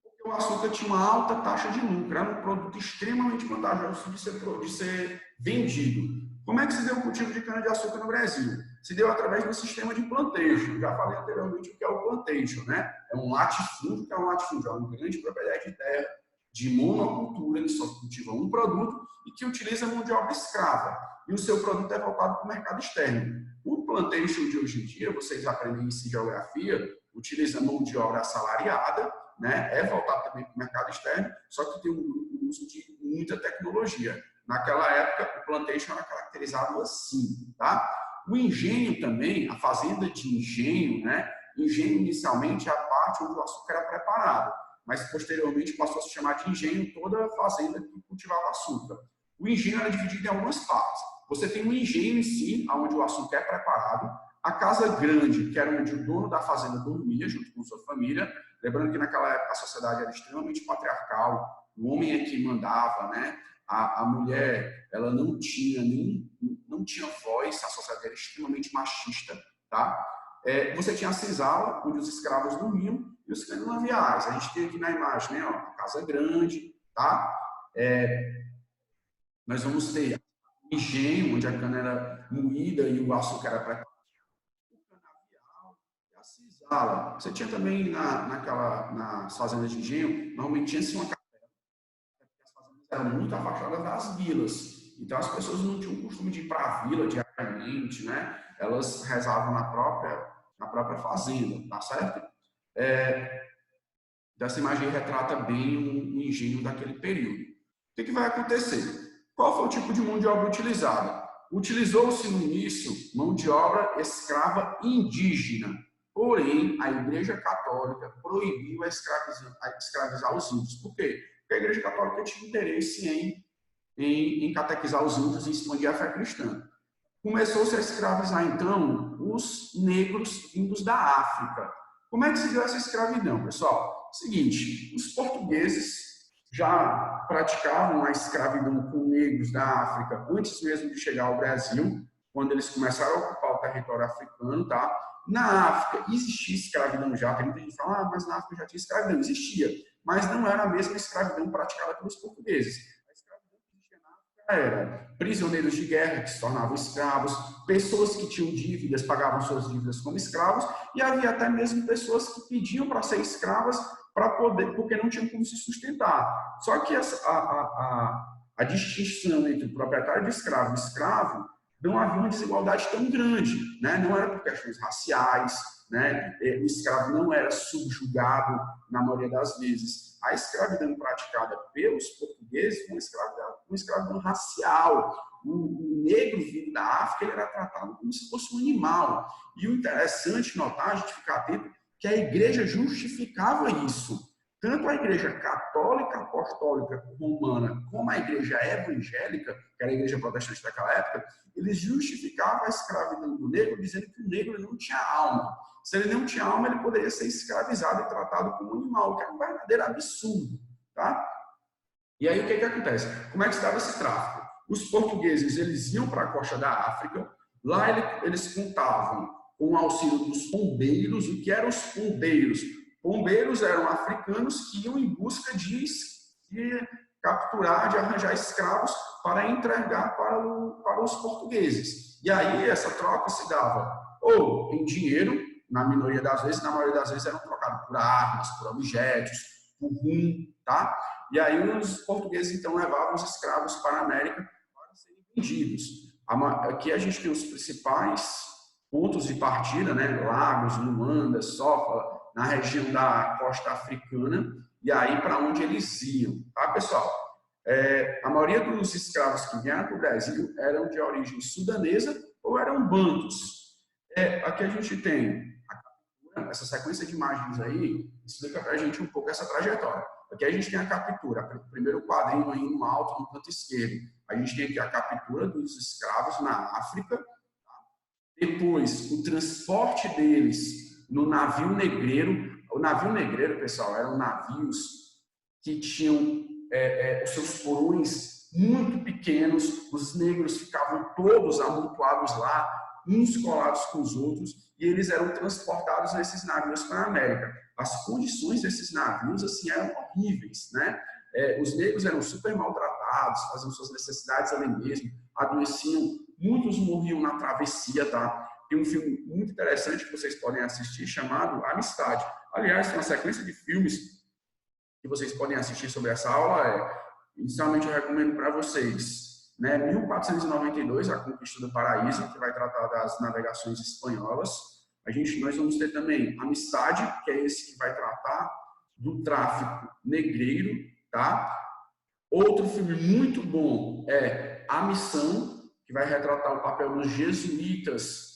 porque o açúcar tinha uma alta taxa de lucro, era um produto extremamente vantajoso de ser vendido. Como é que se deu o cultivo de cana-de-açúcar no Brasil? Se deu através do sistema de plantation. Já falei anteriormente o que é o plantation, né? É um latifúndio, que é um latifúndio, é uma grande propriedade de terra de monocultura, que só cultiva um produto e que utiliza mão de obra escrava. E o seu produto é voltado para o mercado externo. O plantation de hoje em dia, vocês aprendem isso em geografia, utiliza mão de obra assalariada, né? É voltado também para o mercado externo, só que tem um uso de muita tecnologia. Naquela época, o plantation era caracterizado assim, tá? O engenho também, a fazenda de engenho, né? Engenho inicialmente é a parte onde o açúcar era preparado, mas posteriormente passou a se chamar de engenho toda a fazenda que cultivava açúcar. O engenho era dividido em algumas partes. Você tem um engenho em si, onde o açúcar é preparado, a casa grande, que era onde o dono da fazenda dormia, junto com sua família. Lembrando que naquela época a sociedade era extremamente patriarcal, o homem é que mandava, né? A mulher, ela não tinha voz, a sociedade era extremamente machista, tá? Você tinha a senzala, onde os escravos dormiam, e os canaviais. A gente tem aqui na imagem, né, ó, a casa grande, tá? Nós vamos ter o engenho, onde a cana era moída e o açúcar era preparado. O canavial e a senzala. Você tinha também nas fazendas de engenho, normalmente tinha-se uma capela, porque as fazendas eram muito afastadas das vilas. Então as pessoas não tinham o costume de ir para a vila diariamente, né? Elas rezavam na própria fazenda, tá certo? Dessa imagem retrata bem o engenho daquele período. O que vai acontecer? Qual foi o tipo de mão de obra utilizada? Utilizou-se no início mão de obra escrava indígena, porém a Igreja Católica proibiu a escravizar os índios. Por quê? Porque a Igreja Católica tinha interesse em catequizar os índios e expandir a fé cristã. Começou-se a escravizar, então, os negros vindos da África. Como é que se deu essa escravidão, pessoal? Seguinte, os portugueses já praticavam a escravidão com negros da África antes mesmo de chegar ao Brasil, quando eles começaram a ocupar o território africano, tá? Na África existia escravidão já, tem muita gente que fala, mas na África já tinha escravidão, existia, mas não era a mesma escravidão praticada pelos portugueses. A escravidão que existia na África era prisioneiros de guerra que se tornavam escravos, pessoas que tinham dívidas, pagavam suas dívidas como escravos, e havia até mesmo pessoas que pediam para ser escravas porque não tinham como se sustentar. Só que a distinção entre o proprietário de escravo e escravo não havia uma desigualdade tão grande, né? Não era por questões raciais, né? O escravo não era subjugado na maioria das vezes. A escravidão praticada pelos portugueses foi uma escravidão racial. O negro vindo da África ele era tratado como se fosse um animal. E o interessante notar, a gente ficar atento, que a igreja justificava isso. Tanto a igreja católica apostólica romana como a igreja evangélica, que era a igreja protestante daquela época, eles justificavam a escravidão do negro dizendo que o negro não tinha alma. Se ele não tinha alma, ele poderia ser escravizado e tratado como um animal, que é um verdadeiro absurdo. Tá? E aí o que acontece? Como é que se dava esse tráfico? Os portugueses eles iam para a costa da África, lá eles contavam com o auxílio dos pombeiros. O que eram os pombeiros? Pombeiros eram africanos que iam em busca de capturar, de arranjar escravos para entregar para os portugueses. E aí essa troca se dava ou em dinheiro, na minoria das vezes, na maioria das vezes eram trocados por armas, por objetos, por rum, tá? E aí os portugueses então levavam os escravos para a América para serem vendidos. Aqui a gente tem os principais pontos de partida, né? Lagos, Luanda, Sofala, na região da costa africana, e aí para onde eles iam, tá, pessoal? A maioria dos escravos que vieram para o Brasil eram de origem sudanesa ou eram bantus. Aqui a gente tem essa sequência de imagens aí, explica para a gente um pouco essa trajetória. Aqui a gente tem a captura, o primeiro quadrinho aí no alto, no canto esquerdo. A gente tem aqui a captura dos escravos na África, depois o transporte deles no navio negreiro. O navio negreiro, pessoal, eram navios que tinham os seus porões muito pequenos, os negros ficavam todos amontoados lá, uns colados com os outros, e eles eram transportados nesses navios para a América. As condições desses navios assim eram horríveis, né? Os negros eram super maltratados, faziam suas necessidades ali mesmo, adoeciam, muitos morriam na travessia, tá? Tem um filme muito interessante que vocês podem assistir chamado Amistade. Aliás, tem uma sequência de filmes que vocês podem assistir sobre essa aula. Inicialmente eu recomendo para vocês, né, 1492, A Conquista do Paraíso, que vai tratar das navegações espanholas. Nós vamos ter também Amistade, que é esse que vai tratar do tráfico negreiro, tá? Outro filme muito bom é A Missão, que vai retratar o papel dos jesuítas,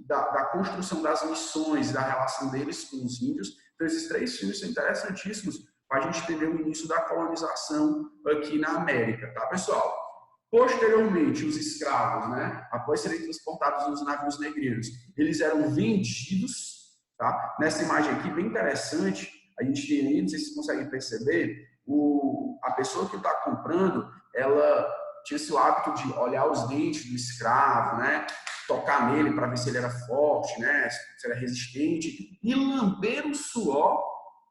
da construção das missões, da relação deles com os índios. Então, esses 3 filmes são interessantíssimos para a gente entender o início da colonização aqui na América, tá, pessoal? Posteriormente, os escravos, né, após serem transportados nos navios negreiros, eles eram vendidos, tá? Nessa imagem aqui, bem interessante, a gente tem aí, não sei se vocês conseguem perceber, a pessoa que está comprando, ela tinha-se o hábito de olhar os dentes do escravo, né? Tocar nele para ver se ele era forte, né? Se ele era resistente, e lamber o suor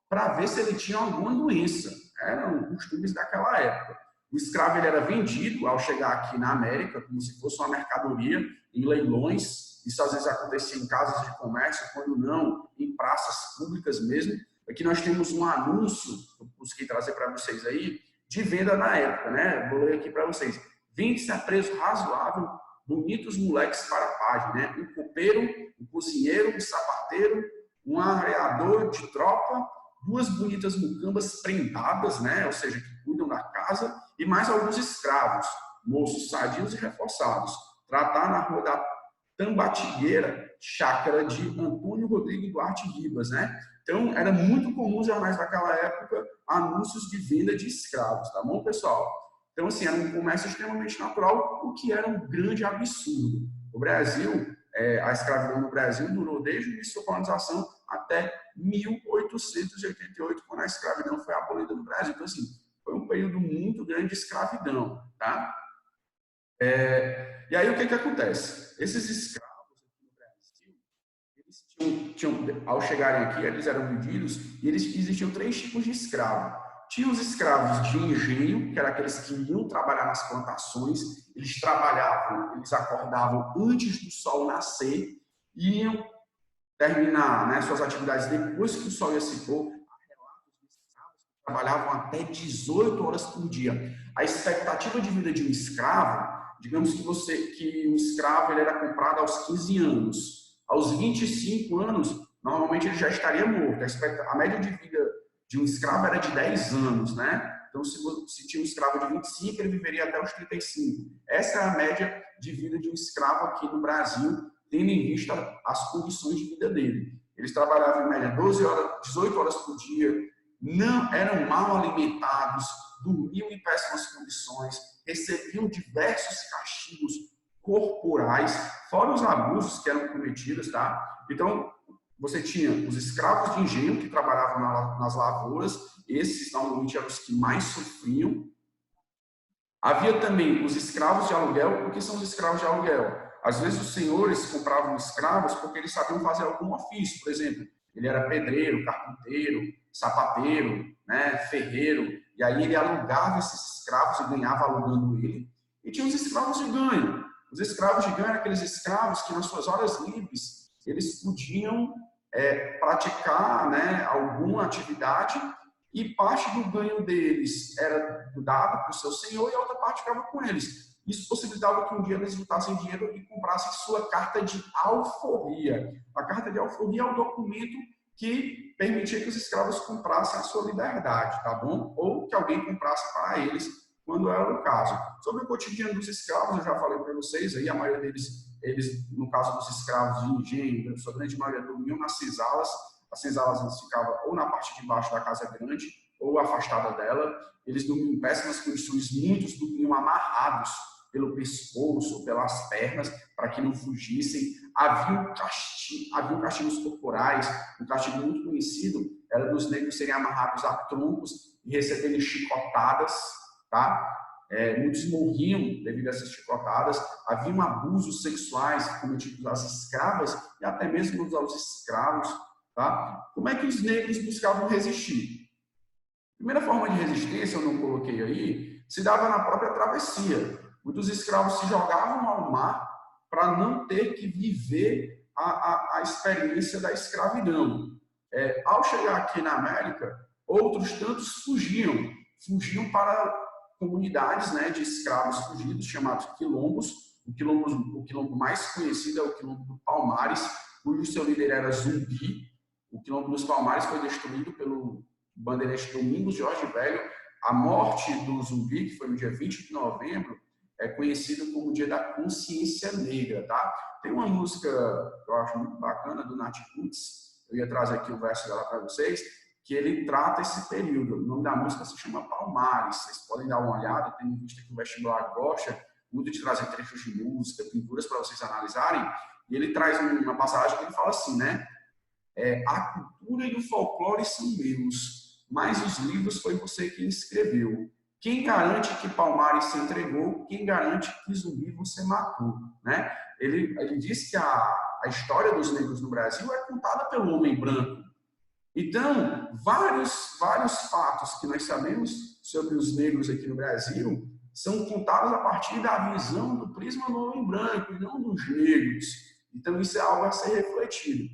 para ver se ele tinha alguma doença. Eram costumes daquela época. O escravo ele era vendido ao chegar aqui na América como se fosse uma mercadoria em leilões. Isso às vezes acontecia em casas de comércio, quando não, em praças públicas mesmo. Aqui nós temos um anúncio, que eu consegui trazer para vocês aí, de venda na época, né? Vou ler aqui para vocês. Vende-se a preço razoável bonitos moleques para a página, né? Um copeiro, um cozinheiro, um sapateiro, um arreador de tropa, 2 bonitas mucambas prendadas, né? Ou seja, que cuidam da casa, e mais alguns escravos, moços sadios e reforçados. Tratar na rua da Tambatigueira, chácara de Antônio Rodrigo Duarte Ribas, né? Então, era muito comum nos jornais daquela época anúncios de venda de escravos, tá bom, pessoal? Então, assim, era um comércio extremamente natural, o que era um grande absurdo. O Brasil, a escravidão no Brasil durou desde o início da colonização até 1888, quando a escravidão foi abolida no Brasil. Então, assim, foi um período muito grande de escravidão, tá? E aí, o que acontece? Esses escravos aqui no Brasil, eles ao chegarem aqui, eles eram vendidos e existiam 3 tipos de escravo. Tinha os escravos de engenho, que eram aqueles que iam trabalhar nas plantações, eles acordavam antes do sol nascer, iam terminar, né, suas atividades depois que o sol ia se pôr. Há relatos de escravos que trabalhavam até 18 horas por dia. A expectativa de vida de um escravo, digamos que um escravo ele era comprado aos 15 anos. Aos 25 anos, normalmente ele já estaria morto. A média de vida de um escravo era de 10 anos, né? Então, se tinha um escravo de 25, ele viveria até os 35. Essa é a média de vida de um escravo aqui no Brasil, tendo em vista as condições de vida dele. Eles trabalhavam em média 18 horas por dia, não eram mal alimentados, dormiam em péssimas condições, recebiam diversos castigos corporais, fora os abusos que eram cometidos, tá? Então, você tinha os escravos de engenho que trabalhavam nas lavouras, esses normalmente eram os que mais sofriam. Havia também os escravos de aluguel. O que são os escravos de aluguel? Às vezes os senhores compravam escravos porque eles sabiam fazer algum ofício, por exemplo, ele era pedreiro, carpinteiro, sapateiro, né, ferreiro, e aí ele alugava esses escravos e ganhava alugando ele. E tinha os escravos de ganho. Os escravos de ganho eram aqueles escravos que nas suas horas livres eles podiam praticar, né, alguma atividade, e parte do ganho deles era dado para o seu senhor e a outra parte ficava com eles. Isso possibilitava que um dia eles juntassem dinheiro e comprassem sua carta de alforria. A carta de alforria é o documento que permitia que os escravos comprassem a sua liberdade, tá bom? Ou que alguém comprasse para eles quando era o caso. Sobre o cotidiano dos escravos, eu já falei para vocês, aí a maioria deles, eles, no caso dos escravos de engenho, a sua grande maioria dormiam nas senzalas. As senzalas eles ficavam ou na parte de baixo da casa grande, ou afastada dela. Eles dormiam em péssimas condições, muitos dormiam amarrados pelo pescoço ou pelas pernas, para que não fugissem. Havia castigos corporais. Um castigo muito conhecido era dos negros serem amarrados a troncos e receberem chicotadas, tá? Muitos morriam devido a essas chicotadas. Haviam abusos sexuais cometidos às escravas e até mesmo aos escravos, tá? Como é que os negros buscavam resistir? A primeira forma de resistência, eu não coloquei aí, se dava na própria travessia. Muitos escravos se jogavam ao mar para não ter que viver a experiência da escravidão. Ao chegar aqui na América, outros tantos fugiam para comunidades, né, de escravos fugidos, chamados quilombos. O quilombo mais conhecido é o quilombo do Palmares, cujo seu líder era Zumbi. O quilombo dos Palmares foi destruído pelo bandeirante Domingos Jorge Velho. A morte do Zumbi, que foi no dia 20 de novembro, é conhecido como o Dia da Consciência Negra, tá? Tem uma música que eu acho muito bacana, do Nat Roots, eu ia trazer aqui o verso dela para vocês, que ele trata esse período. O nome da música se chama Palmares. Vocês podem dar uma olhada, tendo em vista que o vestibular gosta muito de trazer trechos de música, pinturas para vocês analisarem. E ele traz uma passagem que ele fala assim, né? A cultura e o folclore são meus, mas os livros foi você quem escreveu. Quem garante que Palmares se entregou? Quem garante que Zumbi você matou? Né? Ele diz que a história dos negros no Brasil é contada pelo homem branco. Então, vários fatos que nós sabemos sobre os negros aqui no Brasil são contados a partir da visão do prisma do homem branco e não dos negros. Então, isso é algo a ser refletido.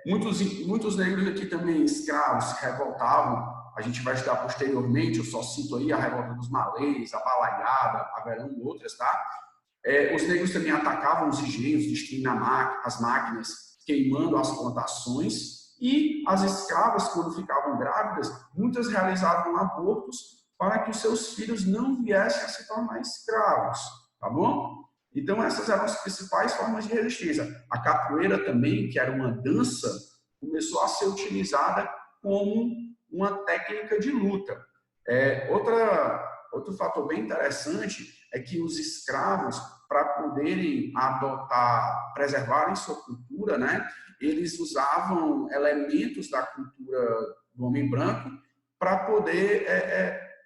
Muitos negros aqui também, escravos, revoltavam. A gente vai estudar posteriormente, eu só cito aí a revolta dos malês, a balaiada, haverão outras, tá? Os negros também atacavam os engenhos, destruindo as máquinas, queimando as plantações. E as escravas, quando ficavam grávidas, muitas realizavam abortos para que os seus filhos não viessem a se tornar escravos, tá bom? Então, essas eram as principais formas de resistência. A capoeira também, que era uma dança, começou a ser utilizada como uma técnica de luta. Outro fator bem interessante é que os escravos, para poderem preservarem sua cultura, né, eles usavam elementos da cultura do homem branco para poder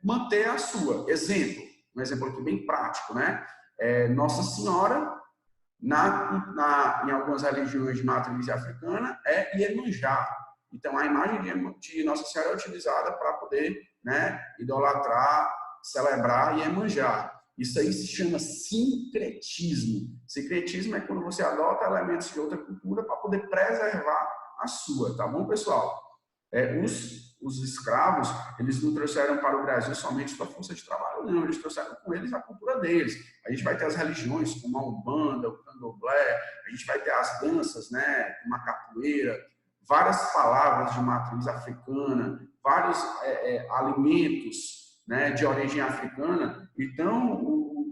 manter a sua. Um exemplo aqui bem prático, né? Nossa Senhora, em algumas religiões de matriz africana, é Iemanjá. Então, a imagem de Nossa Senhora é utilizada para poder, né, idolatrar, celebrar Iemanjá. Isso aí se chama sincretismo. Sincretismo é quando você adota elementos de outra cultura para poder preservar a sua, tá bom, pessoal? Os escravos, eles não trouxeram para o Brasil somente sua força de trabalho, não. Eles trouxeram com eles a cultura deles. A gente vai ter as religiões, como a Umbanda, o Candomblé, a gente vai ter as danças, né, como a capoeira, várias palavras de matriz africana, vários alimentos, né, de origem africana. Então,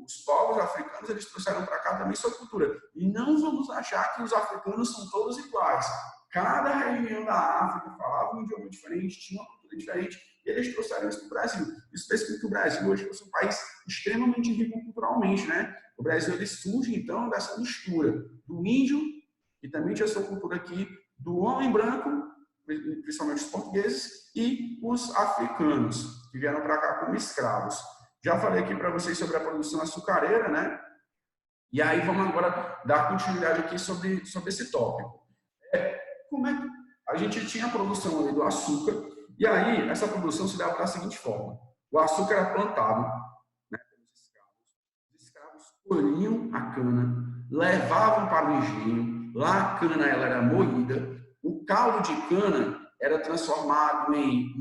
os povos africanos, eles trouxeram para cá também sua cultura. E não vamos achar que os africanos são todos iguais. Cada região da África falava um idioma diferente, tinha uma cultura diferente, e eles trouxeram isso para o Brasil. Isso fez com que o Brasil hoje fosse um país extremamente rico culturalmente, né? O Brasil, ele surge, então, dessa mistura do índio, que também tinha sua cultura aqui, do homem branco, principalmente os portugueses, e os africanos, que vieram para cá como escravos. Já falei aqui para vocês sobre a produção açucareira, né? E aí vamos agora dar continuidade aqui sobre esse tópico. Como é que a gente tinha a produção ali do açúcar, e aí essa produção se dava da seguinte forma: o açúcar era plantado, né, pelos escravos. Os escravos colhiam a cana, levavam para o engenho, lá a cana ela era moída, o caldo de cana era transformado em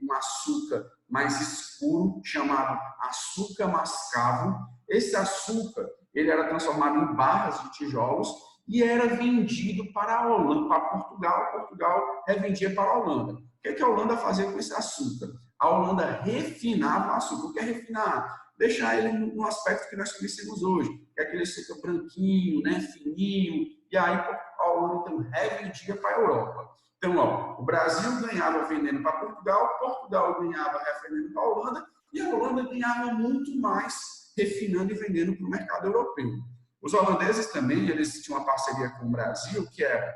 um açúcar mais escuro, chamado açúcar mascavo. Esse açúcar ele era transformado em barras de tijolos e era vendido para a Holanda, para Portugal. Portugal revendia para a Holanda. O que a Holanda fazia com esse açúcar? a Holanda refinava o açúcar. O que é refinar? Deixar ele no aspecto que nós conhecemos hoje, que é aquele açúcar branquinho, né, fininho, e aí a Holanda então revendia para a Europa. Então, ó, o Brasil ganhava vendendo para Portugal, Portugal ganhava refinando para a Holanda, e a Holanda ganhava muito mais refinando e vendendo para o mercado europeu. Os holandeses também, eles tinham uma parceria com o Brasil, que era,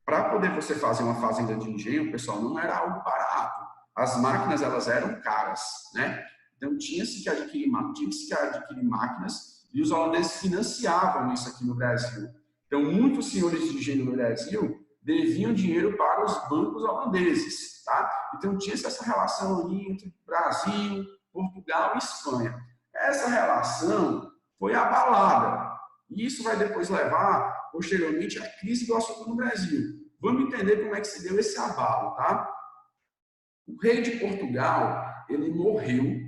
para poder você fazer uma fazenda de engenho, pessoal, não era algo barato. As máquinas, elas eram caras, né? Então, tinha-se que adquirir máquinas e os holandeses financiavam isso aqui no Brasil. Então, muitos senhores de engenho no Brasil deviam dinheiro para os bancos holandeses, tá? Então, tinha-se essa relação ali entre Brasil, Portugal e Espanha. Essa relação foi abalada. E isso vai depois levar, posteriormente, à crise do açúcar no Brasil. Vamos entender como é que se deu esse abalo, tá? O rei de Portugal, ele morreu,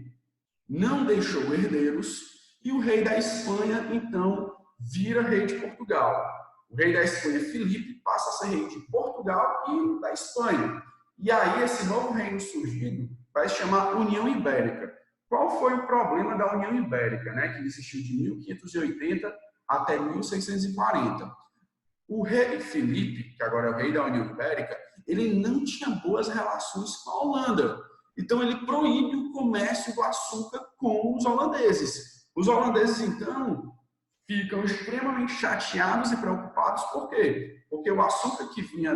não deixou herdeiros, e o rei da Espanha, então, vira rei de Portugal. O rei da Espanha, Filipe, passa a ser rei de Portugal e da Espanha. E aí, esse novo reino surgido vai se chamar União Ibérica. Qual foi o problema da União Ibérica, né, que existiu de 1580 até 1640? O rei Filipe, que agora é o rei da União Ibérica, ele não tinha boas relações com a Holanda. Então, ele proíbe o comércio do açúcar com os holandeses. Os holandeses, então, ficam extremamente chateados e preocupados. Por quê? Porque o açúcar que vinha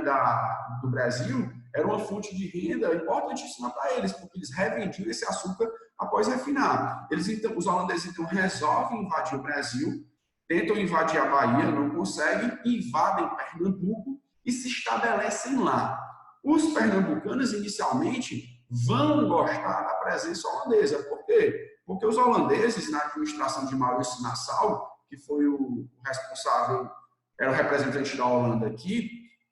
do Brasil era uma fonte de renda importantíssima para eles, porque eles revendiam esse açúcar após refinar. Os holandeses, então, resolvem invadir o Brasil, tentam invadir a Bahia, não conseguem, invadem Pernambuco e se estabelecem lá. Os pernambucanos, inicialmente, vão gostar da presença holandesa. Por quê? Porque os holandeses, na administração de Maurício Nassau, que foi o responsável, era o representante da Holanda aqui,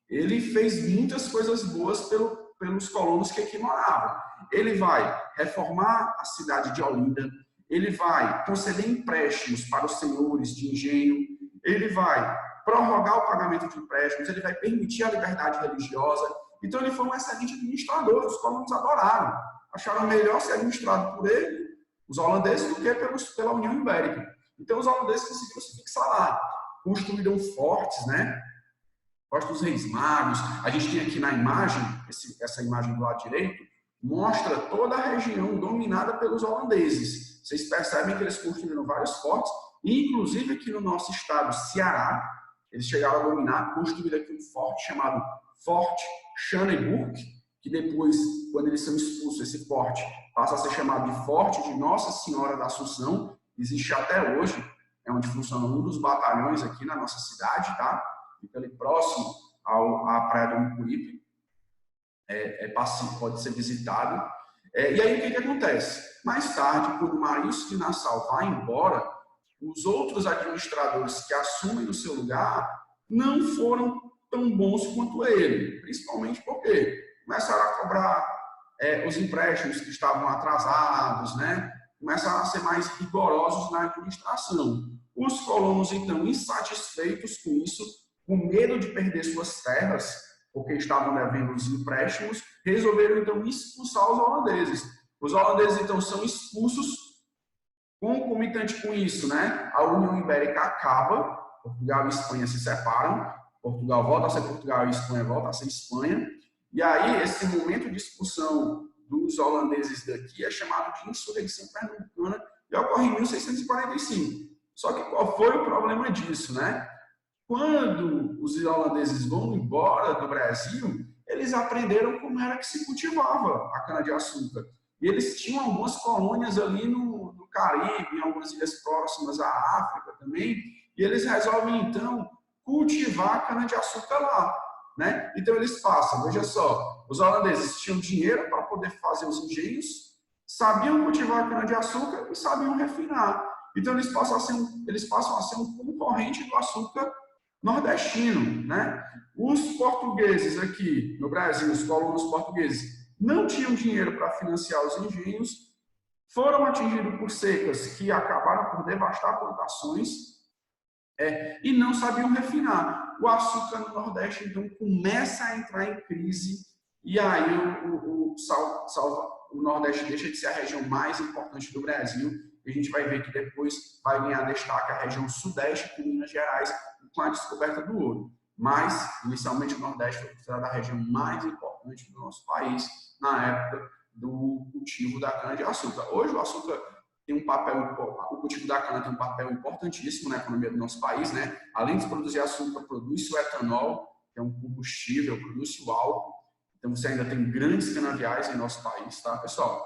ele fez muitas coisas boas pelos colonos que aqui moravam. Ele vai reformar a cidade de Olinda, ele vai conceder empréstimos para os senhores de engenho, ele vai prorrogar o pagamento de empréstimos, ele vai permitir a liberdade religiosa. Então, ele foi um excelente administrador, os colonos adoraram. Acharam melhor ser administrado por ele, os holandeses, do que pela União Ibérica. Então, os holandeses conseguiram se fixar lá. Construíram fortes, né? Fortes dos Reis Magos. A gente tem aqui na imagem, essa imagem do lado direito, mostra toda a região dominada pelos holandeses. Vocês percebem que eles construíram vários fortes, inclusive aqui no nosso estado, Ceará, eles chegaram a dominar, construíram aqui um forte chamado Forte Schaneburg, que depois, quando eles são expulsos, esse forte passa a ser chamado de Forte de Nossa Senhora da Assunção, existe até hoje, é onde funciona um dos batalhões aqui na nossa cidade, tá? Fica ali próximo à Praia do Mucuripe, pode ser visitado. E aí, o que acontece? Mais tarde, quando Maurício de Nassau vai embora, os outros administradores que assumem no seu lugar não foram tão bons quanto ele, principalmente porque começaram a cobrar os empréstimos que estavam atrasados, né? Começaram a ser mais rigorosos na administração. Os colonos, então, insatisfeitos com isso, com medo de perder suas terras, porque estavam devendo os empréstimos, resolveram, então, expulsar os holandeses. Os holandeses, então, são expulsos. Concomitante com isso, né? A União Ibérica acaba, Portugal e Espanha se separam, Portugal volta a ser Portugal e Espanha volta a ser Espanha. E aí, esse momento de expulsão dos holandeses daqui é chamado de insurreição pernambucana e ocorre em 1645. Só que qual foi o problema disso, né? Quando os holandeses vão embora do Brasil, eles aprenderam como era que se cultivava a cana-de-açúcar. E eles tinham algumas colônias ali no Caribe, em algumas ilhas próximas à África também, e eles resolvem, então, cultivar a cana-de-açúcar lá. Né? Então, eles passam, veja só, os holandeses tinham dinheiro para poder fazer os engenhos, sabiam cultivar a cana-de-açúcar e sabiam refinar. Então, eles passam a ser um concorrente do açúcar nordestino. Né? Os portugueses aqui no Brasil, os colonos portugueses, não tinham dinheiro para financiar os engenhos, foram atingidos por secas que acabaram por devastar plantações e não sabiam refinar. O açúcar no Nordeste, então, começa a entrar em crise e aí o Nordeste deixa de ser a região mais importante do Brasil e a gente vai ver que depois vai ganhar destaque a região Sudeste com Minas Gerais com a descoberta do ouro. Mas, inicialmente, o Nordeste foi considerado a região mais importante do nosso país na época do cultivo da cana-de-açúcar. Hoje, o açúcar tem um papel, o cultivo da cana tem um papel importantíssimo na economia do nosso país, né? Além de produzir açúcar, produz o etanol, que é um combustível, produz o álcool. Então, você ainda tem grandes canaviais em nosso país, tá, pessoal?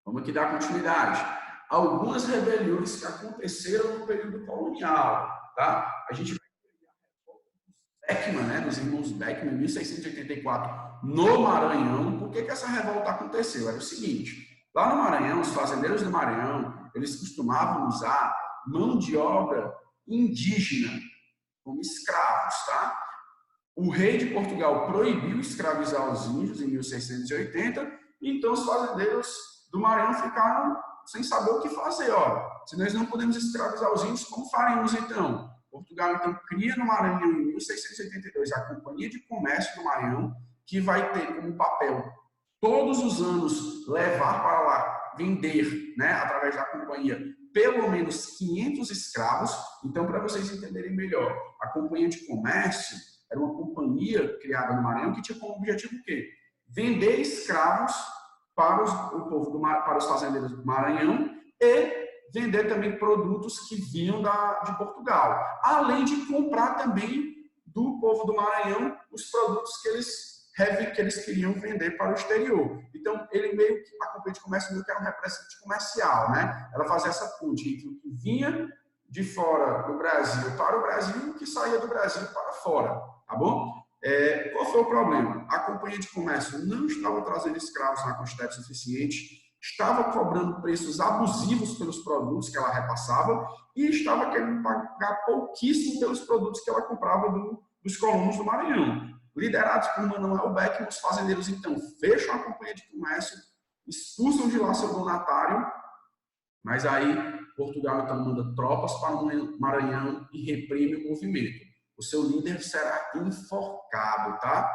Vamos aqui dar continuidade. Algumas rebeliões que aconteceram no período colonial, tá? A gente vai ver a revolta dos Beckman, né? Dos irmãos Beckman, em 1684, no Maranhão. Por que essa revolta aconteceu? Era o seguinte, lá no Maranhão, os fazendeiros do Maranhão, eles costumavam usar mão de obra indígena como escravos, tá? O rei de Portugal proibiu escravizar os índios em 1680, e então os fazendeiros do Maranhão ficaram sem saber o que fazer. Ó, se nós não podemos escravizar os índios, como faremos então? Portugal então cria no Maranhão em 1682 a Companhia de Comércio do Maranhão, que vai ter como papel todos os anos levar para lá, vender, né, através da companhia, pelo menos 500 escravos. Então, para vocês entenderem melhor, a Companhia de Comércio era uma companhia criada no Maranhão que tinha como objetivo o quê? Vender escravos para o povo para os fazendeiros do Maranhão e vender também produtos que vinham de Portugal, além de comprar também do povo do Maranhão os produtos que eles queriam vender para o exterior. Então, ele meio que, a Companhia de Comércio meio que era um representante comercial, né? Ela fazia essa ponte entre o que vinha de fora do Brasil para o Brasil e o que saía do Brasil para fora, tá bom? Qual foi o problema? A Companhia de Comércio não estava trazendo escravos na quantidade suficiente, estava cobrando preços abusivos pelos produtos que ela repassava e estava querendo pagar pouquíssimo pelos produtos que ela comprava dos colonos do Maranhão. Liderados por Manuel Beckman, os fazendeiros então fecham a Companhia de Comércio, expulsam de lá seu donatário, mas aí Portugal então manda tropas para o Maranhão e reprime o movimento. O seu líder será enforcado, tá?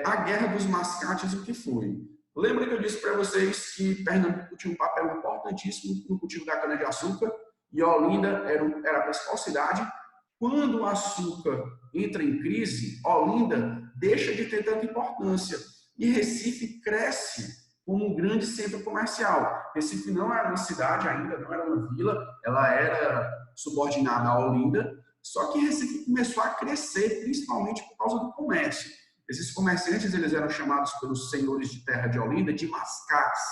A Guerra dos Mascates, o que foi? Lembra que eu disse para vocês que Pernambuco tinha um papel importantíssimo no cultivo da cana-de-açúcar e Olinda era a principal cidade? Quando o açúcar entra em crise, Olinda deixa de ter tanta importância e Recife cresce como um grande centro comercial. Recife não era uma cidade ainda, não era uma vila, ela era subordinada a Olinda, só que Recife começou a crescer, principalmente por causa do comércio. Esses comerciantes eles eram chamados pelos senhores de terra de Olinda de mascates.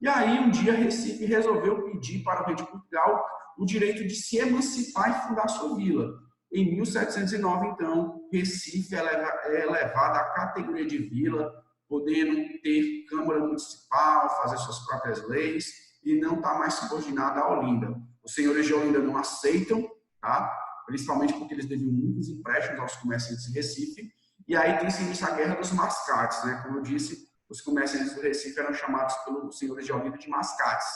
E aí, um dia, Recife resolveu pedir para o rei de Portugal o direito de se emancipar e fundar sua vila. Em 1709, então, Recife é elevada à categoria de vila, podendo ter Câmara Municipal, fazer suas próprias leis e não está mais subordinada a Olinda. Os senhores de Olinda não aceitam, tá? Principalmente porque eles deviam muitos empréstimos aos comerciantes de Recife, e aí tem-se início a Guerra dos Mascates, né? Como eu disse, os comerciantes do Recife eram chamados pelos senhores de Olinda de mascates.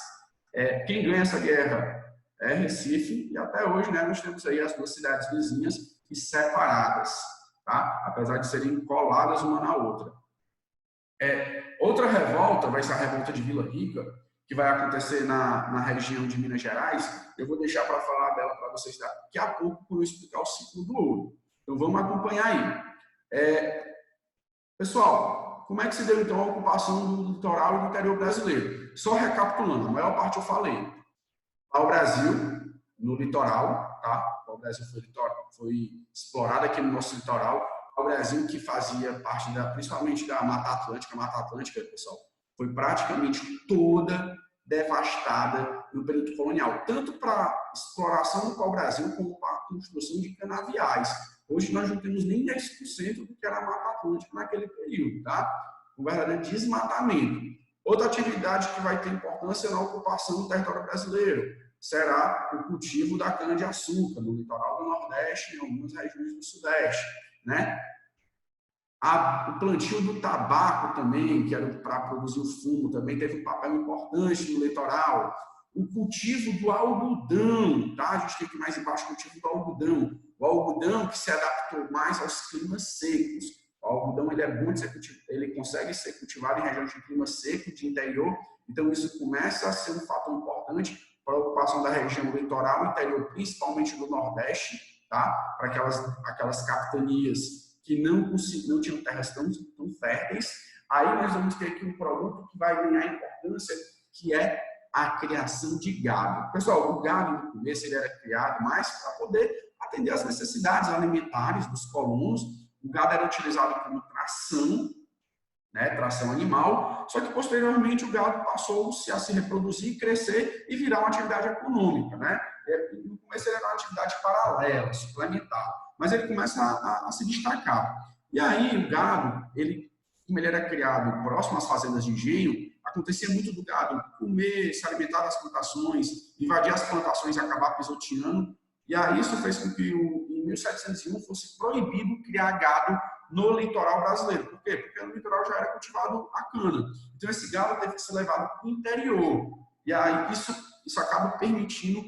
Quem ganha essa guerra é Recife, e até hoje, né, nós temos aí as duas cidades vizinhas e separadas, tá? Apesar de serem coladas uma na outra. Outra revolta vai ser a revolta de Vila Rica, que vai acontecer na região de Minas Gerais. Eu vou deixar para falar dela para vocês daqui a pouco, quando eu explicar o ciclo do ouro. Então vamos acompanhar aí. Pessoal, como é que se deu então a ocupação do litoral e do interior brasileiro? Só recapitulando, a maior parte eu falei. Ao Brasil, no litoral, tá? O Brasil foi explorado aqui no nosso litoral. O Brasil que fazia parte principalmente da Mata Atlântica, pessoal, foi praticamente toda devastada no período colonial, tanto para exploração do pau-brasil como para a construção de canaviais. Hoje nós não temos nem 10% do que era a Mata Atlântica naquele período, tá? Um verdadeiro desmatamento. Outra atividade que vai ter importância na ocupação do território brasileiro será o cultivo da cana-de-açúcar no litoral do Nordeste e em algumas regiões do Sudeste, né? O plantio do tabaco também, que era para produzir o fumo, também teve um papel importante no litoral. O cultivo do algodão, tá? A gente tem aqui mais embaixo o cultivo do algodão. O algodão que se adaptou mais aos climas secos. O algodão ele é bom de ser ele consegue ser cultivado em regiões de clima seco, de interior, então isso começa a ser um fator importante para a ocupação da região litoral, interior, principalmente do Nordeste, tá? Para aquelas capitanias que não tinham terras tão férteis. Aí nós vamos ter aqui um produto que vai ganhar importância, que é a criação de gado. Pessoal, o gado no começo ele era criado mais para poder atender às necessidades alimentares dos colonos. O gado era utilizado como tração, né, tração animal, só que posteriormente o gado passou-se a se reproduzir, crescer e virar uma atividade econômica, né? No começo ele era uma atividade paralela, suplementar, mas ele começa a se destacar. E aí o gado, como ele era criado próximo às fazendas de engenho, acontecia muito do gado comer, se alimentar das plantações, invadir as plantações e acabar pisoteando. E aí isso fez com que em 1701 fosse proibido criar gado no litoral brasileiro. Por quê? Porque no litoral já era cultivado a cana. Então esse gado teve que ser levado para o interior. E aí isso acaba permitindo,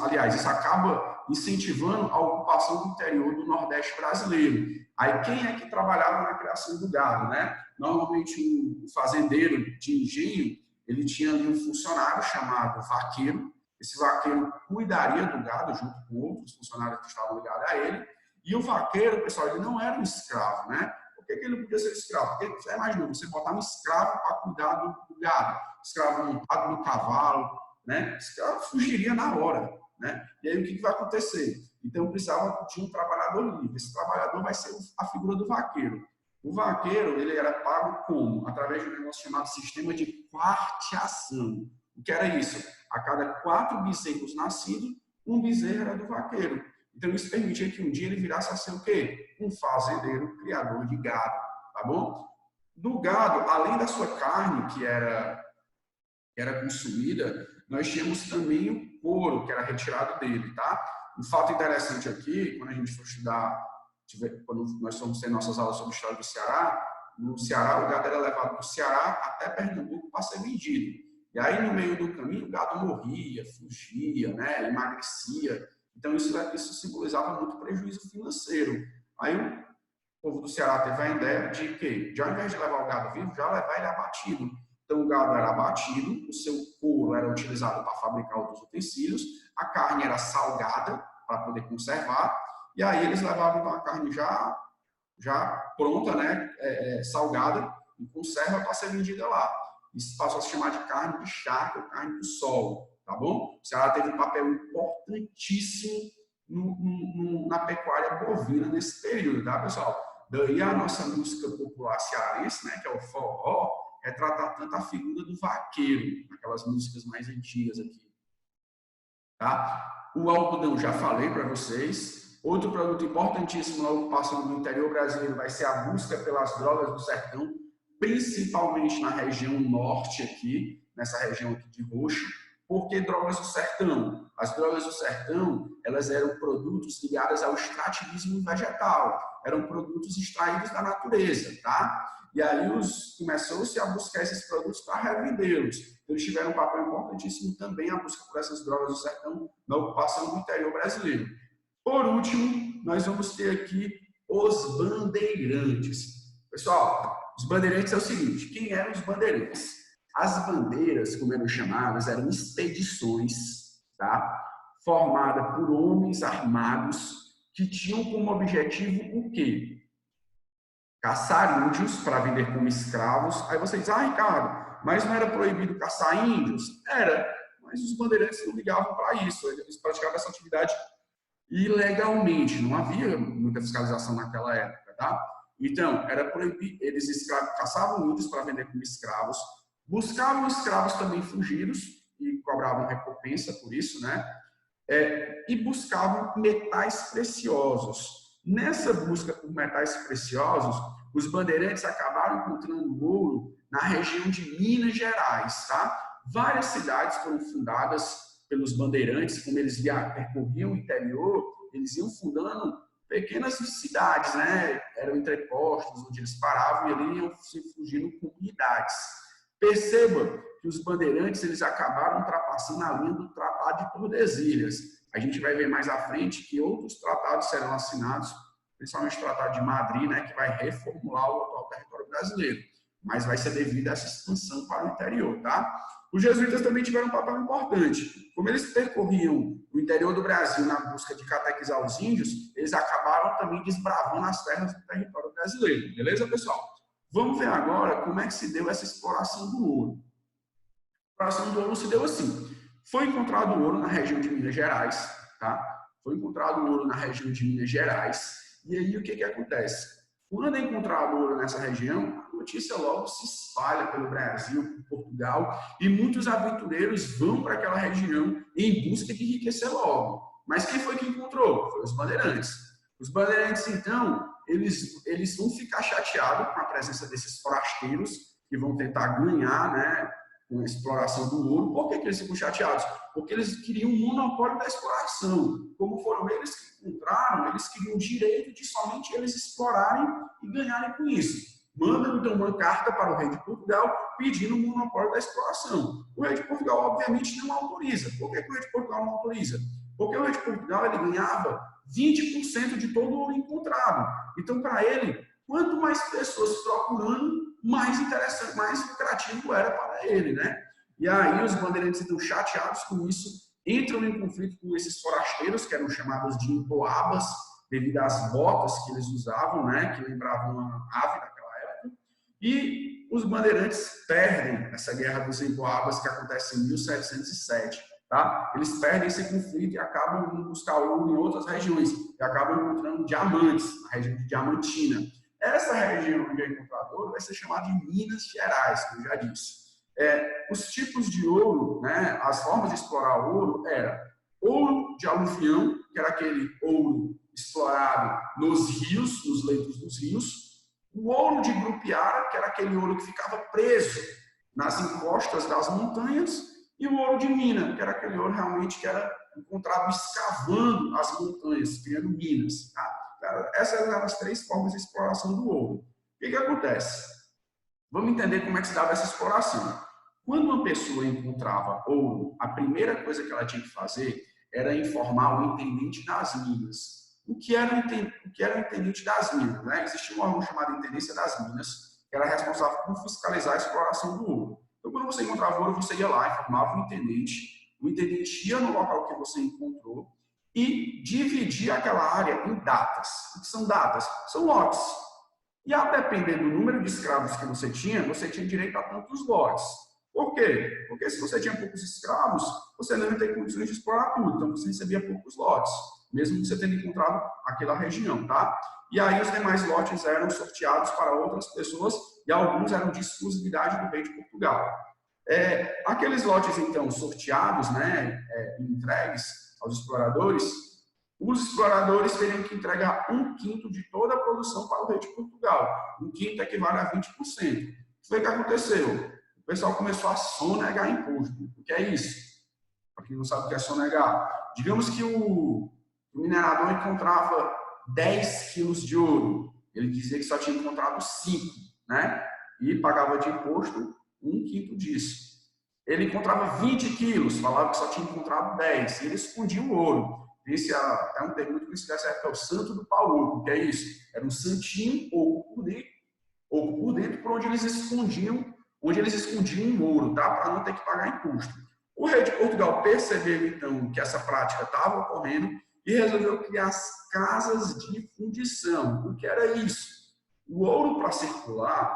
aliás, isso acaba incentivando a ocupação do interior do Nordeste brasileiro. Aí quem é que trabalhava na criação do gado, né? Normalmente um fazendeiro de engenho, ele tinha ali um funcionário chamado vaqueiro. Esse vaqueiro cuidaria do gado junto com outros funcionários que estavam ligados a ele. E o vaqueiro, pessoal, ele não era um escravo, né? Por que ele não podia ser escravo? Porque você imagina, você botar um escravo para cuidar do gado, escravo montado no cavalo, né? O escravo fugiria na hora, né? E aí o que vai acontecer? Então precisava de um trabalhador livre. Esse trabalhador vai ser a figura do vaqueiro. O vaqueiro, ele era pago como? Através de um negócio chamado sistema de quarteação. O que era isso? A cada 4 bezerros nascidos, um bezerro era do vaqueiro. Então, isso permitia que um dia ele virasse a ser o quê? Um fazendeiro, criador de gado, tá bom? Do gado, além da sua carne, que era consumida, nós tínhamos também o couro, que era retirado dele, tá? Um fato interessante aqui, quando a gente for estudar, quando nós formos ter nossas aulas sobre a história do Ceará, no Ceará, o gado era levado do Ceará até Pernambuco para ser vendido. E aí, no meio do caminho, o gado morria, fugia, né? Emagrecia. Então, isso simbolizava muito prejuízo financeiro. Aí, o povo do Ceará teve a ideia de que, ao invés de levar o gado vivo, já levar ele abatido. Então, o gado era abatido, o seu couro era utilizado para fabricar outros utensílios, a carne era salgada para poder conservar, e aí eles levavam então, a carne já pronta, né, salgada, em conserva para ser vendida lá. Isso passou a se chamar de carne de charque ou carne do sol. Tá bom? O Ceará teve um papel importantíssimo na pecuária bovina nesse período, tá, pessoal? Daí a nossa música popular cearense, né, que é o forró, retrata tanto a figura do vaqueiro, aquelas músicas mais antigas aqui. Tá? O algodão, já falei para vocês. Outro produto importantíssimo na ocupação do interior brasileiro vai ser a busca pelas drogas do sertão, principalmente na região norte aqui, nessa região aqui de Roxo. Por que drogas do sertão? As drogas do sertão, elas eram produtos ligados ao extrativismo vegetal, eram produtos extraídos da natureza, tá? E aí começou-se a buscar esses produtos para revendê-los. Eles tiveram um papel importantíssimo também a busca por essas drogas do sertão na ocupação do interior brasileiro. Por último, nós vamos ter aqui os bandeirantes. Pessoal, os bandeirantes é o seguinte, quem eram os bandeirantes? As bandeiras, como eram chamadas, eram expedições, tá? Formadas por homens armados que tinham como objetivo o quê? Caçar índios para vender como escravos. Aí você diz, Ricardo, mas não era proibido caçar índios? Era, mas os bandeirantes não ligavam para isso, eles praticavam essa atividade ilegalmente, não havia muita fiscalização naquela época, tá? Então, era proibido, eles caçavam índios para vender como escravos, buscavam escravos também fugidos e cobravam recompensa por isso, né? E buscavam metais preciosos. Nessa busca por metais preciosos, os bandeirantes acabaram encontrando ouro na região de Minas Gerais, tá? Várias cidades foram fundadas pelos bandeirantes, como eles percorriam o interior, eles iam fundando pequenas cidades, né? Eram entrepostos, onde eles paravam e ali iam se fugindo comunidades. Perceba que os bandeirantes eles acabaram ultrapassando a linha do Tratado de Tordesilhas. A gente vai ver mais à frente que outros tratados serão assinados principalmente o Tratado de Madrid, né, que vai reformular o atual território brasileiro, mas vai ser devido a essa expansão para o interior, tá? Os jesuítas também tiveram um papel importante. Como eles percorriam o interior do Brasil na busca de catequizar os índios, eles acabaram também desbravando as terras do território brasileiro. Beleza, pessoal? Vamos ver agora como é que se deu essa exploração do ouro. A exploração do ouro se deu assim. Foi encontrado ouro na região de Minas Gerais, tá? Foi encontrado ouro na região de Minas Gerais. E aí o que acontece? Quando é encontrado ouro nessa região, a notícia logo se espalha pelo Brasil, por Portugal, e muitos aventureiros vão para aquela região em busca de enriquecer logo. Mas quem foi que encontrou? Foi os bandeirantes. Os bandeirantes, então, eles vão ficar chateados com a presença desses forasteiros que vão tentar ganhar, né, com a exploração do ouro. Por que eles ficam chateados? Porque eles queriam um monopólio da exploração. Como foram eles que encontraram, eles queriam o direito de somente eles explorarem e ganharem com isso. Mandam, então, uma carta para o rei de Portugal pedindo o monopólio da exploração. O rei de Portugal, obviamente, não autoriza. Por que o rei de Portugal não autoriza? Porque o rei de Portugal ele ganhava 20% de todo o ouro encontrado. Então, para ele, quanto mais pessoas procurando, mais interessante, mais lucrativo era para ele, né? E aí os bandeirantes estão chateados com isso, entram em conflito com esses forasteiros, que eram chamados de empoabas, devido às botas que eles usavam, né? Que lembravam uma ave daquela época. E os bandeirantes perdem essa guerra dos empoabas, que acontece em 1707. Tá? Eles perdem esse conflito e acabam indo buscar ouro em outras regiões, e acabam encontrando diamantes, na região de Diamantina. Essa região onde é encontrado ouro vai ser chamada de Minas Gerais, como eu já disse. Os tipos de ouro, né, as formas de explorar o ouro, era ouro de aluvião, que era aquele ouro explorado nos rios, nos leitos dos rios, o ouro de grupiara, que era aquele ouro que ficava preso nas encostas das montanhas, e o ouro de mina, que era aquele ouro realmente que era encontrado escavando as montanhas, criando minas. Tá? Essas eram as três formas de exploração do ouro. O que acontece? Vamos entender como é que se dava essa exploração. Quando uma pessoa encontrava ouro, a primeira coisa que ela tinha que fazer era informar o intendente das minas. O que era o intendente das minas? Né? Existia um órgão chamado Intendência das Minas, que era responsável por fiscalizar a exploração do ouro. Então, quando você encontrava ouro, você ia lá, informava o intendente ia no local que você encontrou e dividia aquela área em datas. O que são datas? São lotes. E a depender do número de escravos que você tinha direito a tantos lotes. Por quê? Porque se você tinha poucos escravos, você não ia ter condições de explorar tudo, então você recebia poucos lotes, mesmo você tendo encontrado aquela região, tá? E aí os demais lotes eram sorteados para outras pessoas e alguns eram de exclusividade do rei de Portugal. Aqueles lotes, então, sorteados, né, entregues aos exploradores, os exploradores teriam que entregar 1/5 de toda a produção para o rei de Portugal. 1/5 equivale a 20%. O que foi que aconteceu? O pessoal começou a sonegar imposto. O que é isso? Para quem não sabe o que é sonegar, digamos que o minerador encontrava 10 quilos de ouro. Ele dizia que só tinha encontrado 5, né? E pagava de imposto 1/5 disso. Ele encontrava 20 quilos, falava que só tinha encontrado 10, e ele escondia o ouro. Esse é um termo muito conhecido nessa época, é o santo do pau-oco. O que é isso? Era um santinho oco por dentro, por onde eles escondiam o ouro, tá? Para não ter que pagar imposto. O rei de Portugal percebeu, então, que essa prática estava ocorrendo e resolveu criar as casas de fundição. O que era isso? O ouro, para circular,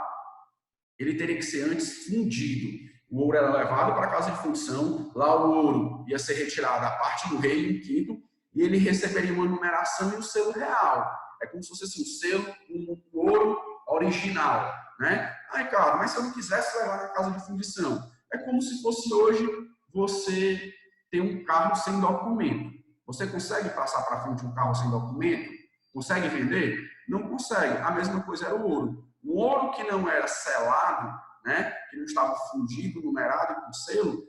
ele teria que ser antes fundido. O ouro era levado para a casa de fundição, lá o ouro ia ser retirado a parte do rei, 1/5, e ele receberia uma numeração e um selo real. É como se fosse assim, um selo, um ouro original. Né? Ricardo, mas se eu não quisesse levar na casa de fundição? É como se fosse hoje você ter um carro sem documento. Você consegue passar para frente um carro sem documento? Consegue vender? Não consegue. A mesma coisa era o ouro. O ouro que não era selado, né, que não estava fundido, numerado e com selo,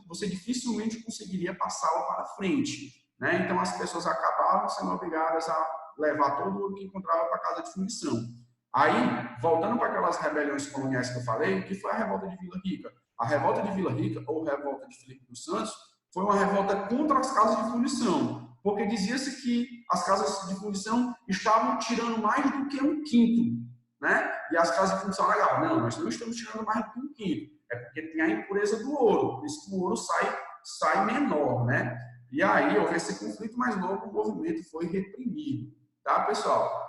você dificilmente conseguiria passá-lo para frente. Né? Então as pessoas acabavam sendo obrigadas a levar todo o ouro que encontrava para a casa de fundição. Aí, voltando para aquelas rebeliões coloniais que eu falei, o que foi a revolta de Vila Rica? A revolta de Vila Rica, ou revolta de Filipe dos Santos, foi uma revolta contra as casas de fundição. porque dizia-se que as casas de fundição estavam tirando mais do que um quinto, né? E as casas de fundição negavam, não, nós não estamos tirando mais do que um quinto, é porque tem a impureza do ouro, por isso que o ouro sai menor, né? E aí houve esse conflito, mas logo o movimento foi reprimido, tá, pessoal?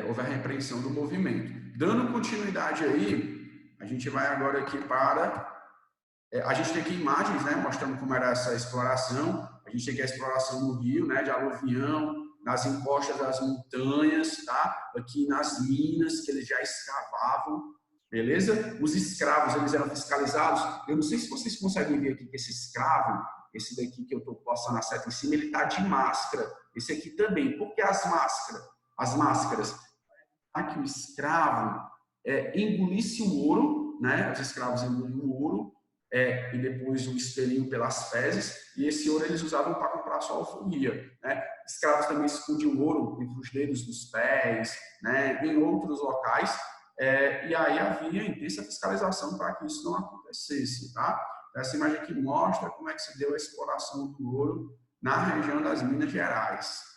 Houve a repreensão do movimento. Dando continuidade aí, a gente vai agora aqui para... a gente tem aqui imagens, né, mostrando como era essa exploração. A gente tem aqui a exploração no rio, né, de aluvião, nas encostas das montanhas, tá? Aqui nas minas que eles já escavavam, beleza? Os escravos, eles eram fiscalizados. Eu não sei se vocês conseguem ver aqui que esse escravo, esse daqui que eu estou passando a seta em cima, ele está de máscara. Esse aqui também. Por que as máscaras? As máscaras. Aqui o escravo engolisse o ouro, né? Os escravos engoliam o ouro e depois o expeliam pelas fezes, e esse ouro eles usavam para comprar sua alforria, né? Escravos também escondiam ouro entre os dedos dos pés, né? Em outros locais, e aí havia intensa fiscalização para que isso não acontecesse, tá? Essa imagem aqui mostra como é que se deu a exploração do ouro na região das Minas Gerais.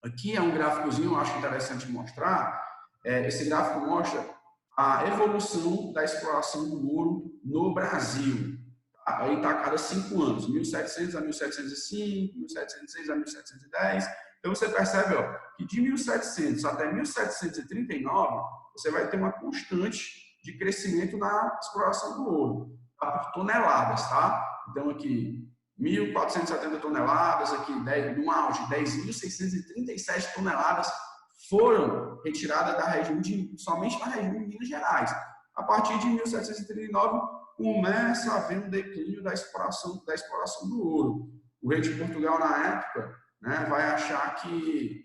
Aqui é um gráficozinho, eu acho interessante mostrar. Esse gráfico mostra a evolução da exploração do ouro no Brasil. Aí está a cada 5 anos, 1700 a 1705, 1706 a 1710. Então você percebe que de 1700 até 1739, você vai ter uma constante de crescimento na exploração do ouro, por toneladas, tá? Então aqui 1.470 toneladas, aqui no auge 10.637 toneladas foram retiradas da região somente da região de Minas Gerais. A partir de 1739 começa a haver um declínio da exploração do ouro. O rei de Portugal na época, né, vai achar que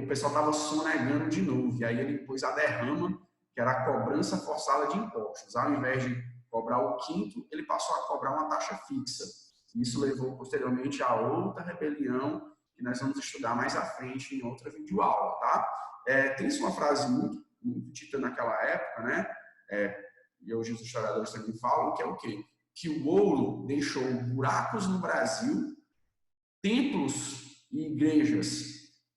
o pessoal estava sonegando de novo, e aí ele pôs a derrama, que era a cobrança forçada de impostos. Ao invés de cobrar o quinto, ele passou a cobrar uma taxa fixa. Isso levou posteriormente a outra rebelião que nós vamos estudar mais à frente em outra videoaula, tá? Tem-se uma frase muito dita naquela época, né? E hoje os historiadores também falam, que é o quê? Que o ouro deixou buracos no Brasil, templos e igrejas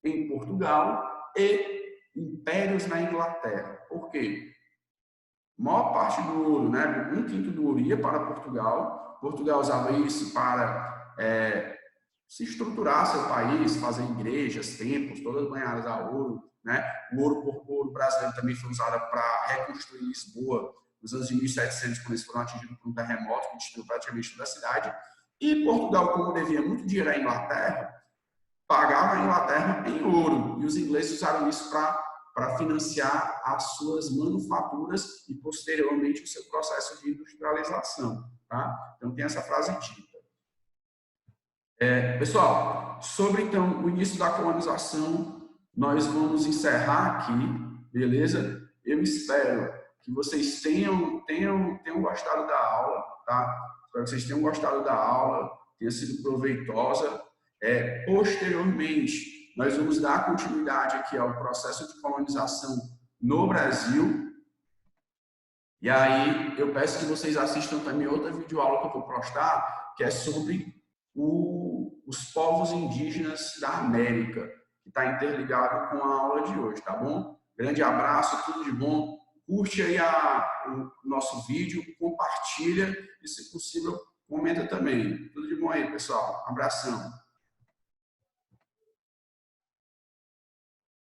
em Portugal e impérios na Inglaterra. Por quê? A maior parte do ouro, né? 1/5 do ouro ia para Portugal. Portugal usava isso para se estruturar seu país, fazer igrejas, templos, todas banhadas a ouro, né? O ouro brasileiro também foi usado para reconstruir Lisboa nos anos de 1700, quando eles foram atingidos por um terremoto que destruiu praticamente toda a cidade. E Portugal, como devia muito dinheiro à Inglaterra, pagava a Inglaterra em ouro. E os ingleses usaram isso para financiar as suas manufaturas e, posteriormente, o seu processo de industrialização. Tá? Então, tem essa frase dita. Pessoal, sobre então o início da colonização, nós vamos encerrar aqui, beleza? Eu espero que vocês tenham gostado da aula, tá? Espero que vocês tenham gostado da aula, tenha sido proveitosa. Posteriormente, nós vamos dar continuidade aqui ao processo de colonização no Brasil. E aí, eu peço que vocês assistam também outra videoaula que eu vou postar, que é sobre os povos indígenas da América, que está interligado com a aula de hoje, tá bom? Grande abraço, tudo de bom. Curte aí o nosso vídeo, compartilha e, se possível, comenta também. Tudo de bom aí, pessoal. Abração.